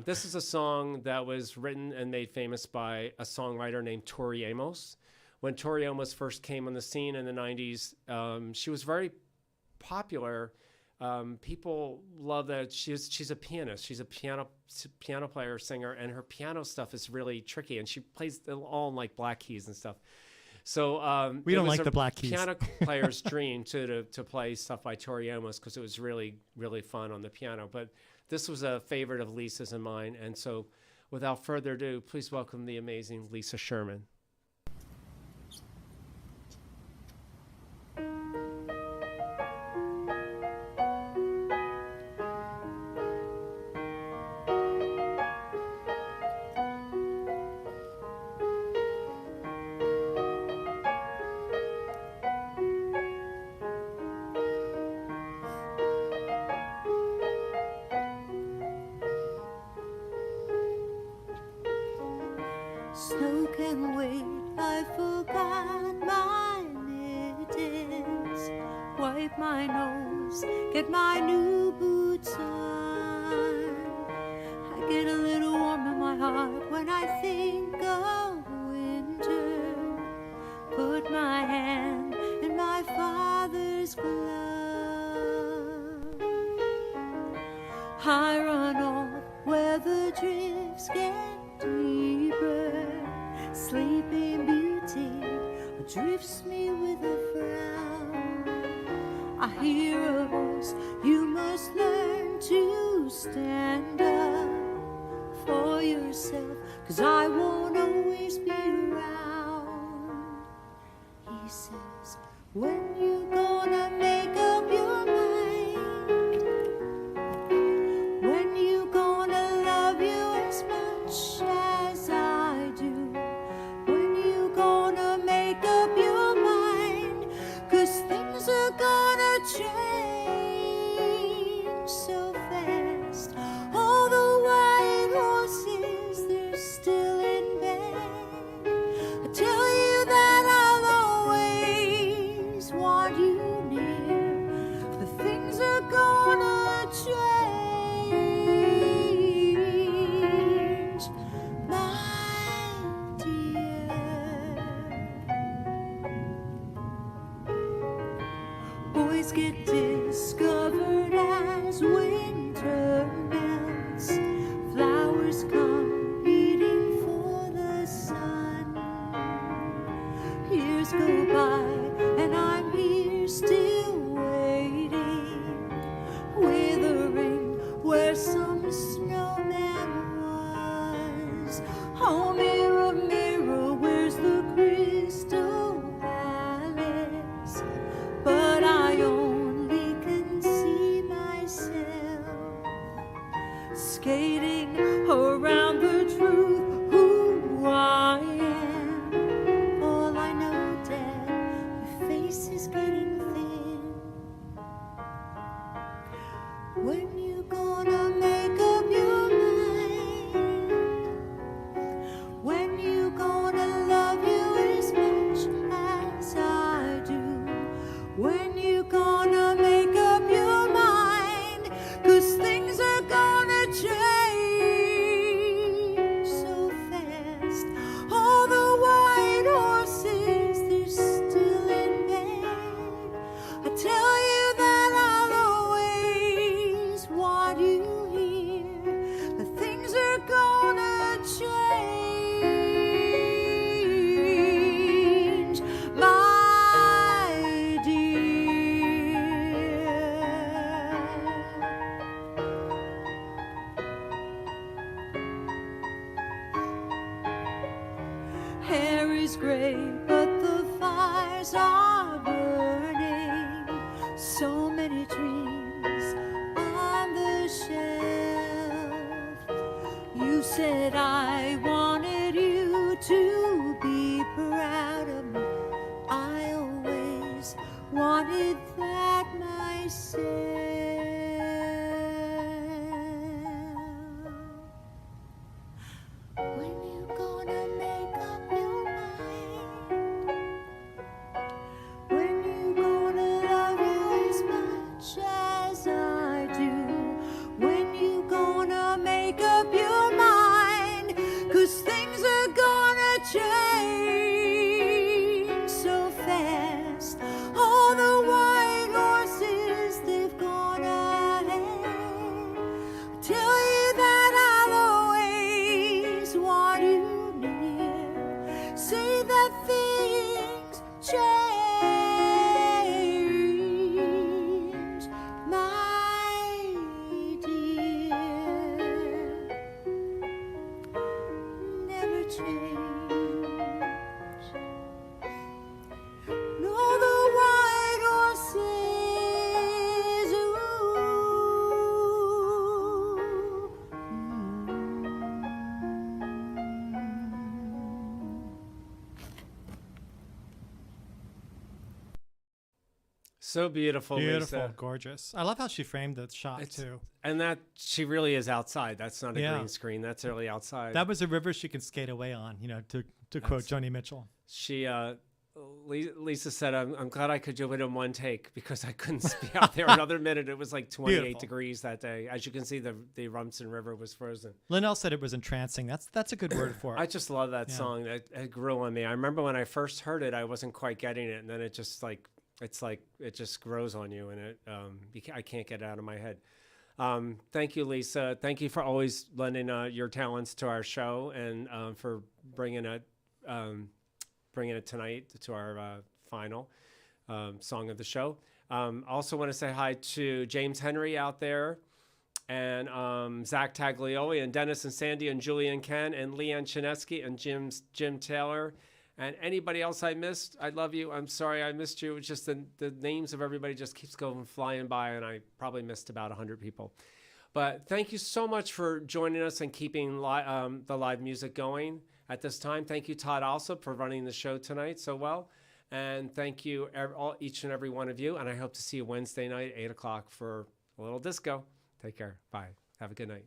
This is a song that was written and made famous by a songwriter named Tori Amos. When Tori Amos first came on the scene in the 90s, she was very popular. People love that she's a pianist. She's a piano player, singer, and her piano stuff is really tricky. And she plays all in like black keys and stuff. So we don't like the black keys. Piano player's dream to play stuff by Tori Amos because it was really, really fun on the piano. But this was a favorite of Lisa's and mine. And so without further ado, please welcome the amazing Lisa Sherman. Snow can wait, I forgot my mittens. Wipe my nose, get my new boots on. I get a little warm in my heart when I think of winter. Put my hand in my father's glove. I run off where the drifts get deeper. Sleeping Beauty drifts me with a frown. I hear a voice, you must learn to stand up for yourself, 'cause I won't always be around. He says, when you gonna make up your mind? When you gonna love you as much as I do? When you gonna make up your mind? 'Cause things are gonna change so fast. All the white horses, they're still in bed. I tell you that I'll always want you near. The things are gonna change, my dear. Boys get discovered as winter melts. Flowers come beating for the sun. Years go by and I'm here still waiting, withering where some snowman was. Oh, mirror, mirror, where's the crystal palace? But I only can see myself skating around the truth, who I am. All I know, Dad, your face is getting thin. When you gonna make up your mind? When you gonna love you as much as I do? When you gonna make up your mind? 'Cause things are gonna change so fast. All the white horses, they're still in bed. I tell you that I'll always want you here. The things are gonna change, my dear. Hair is gray, but the fire fires are burning, so many dreams on the shelf. You said I wanted you to be proud of me. I always wanted that myself. When you gonna make up your mind? When you gonna love you as much as I do? When you gonna make up your mind? 'Cause things are gonna change so fast. All the white horses, they've gone ahead. Tell you that I'll always want you near. Say that things change, my dear. Never change. No, the white horses, So beautiful, Beautiful, Lisa. gorgeous. I love how she framed the shot It's- too. And that she really is outside. That's not a Yeah. green screen. That's really outside. That was a river she can skate away on, you know, to quote Joni Mitchell. She, Lisa said, I'm glad I could do it in one take because I couldn't be out there another minute. It was like 28 Beautiful. degrees that day. As you can see, the Rumson River was frozen. Linnell said it was entrancing. That's a good word for it. I just love that song. It grew on me. I remember when I first heard it, I wasn't quite getting it. And then it just like, it's like, it just grows on you and it, I can't get it out of my head. Thank you, Lisa. Thank you for always lending your talents to our show and for bringing it tonight to our final song of the show. Also want to say hi to James Henry out there and Zach Taglioli and Dennis and Sandy and Julie and Ken and Leanne Chinesky and Jim Taylor. And anybody else I missed, I love you. I'm sorry I missed you. It's just the names of everybody just keeps going flying by, and I probably missed about 100 people. But thank you so much for joining us and keeping the live music going at this time. Thank you, Todd Alsop, for running the show tonight so well. And thank you, each and every one of you. And I hope to see you Wednesday night, 8 o'clock, for a little disco. Take care. Bye. Have a good night.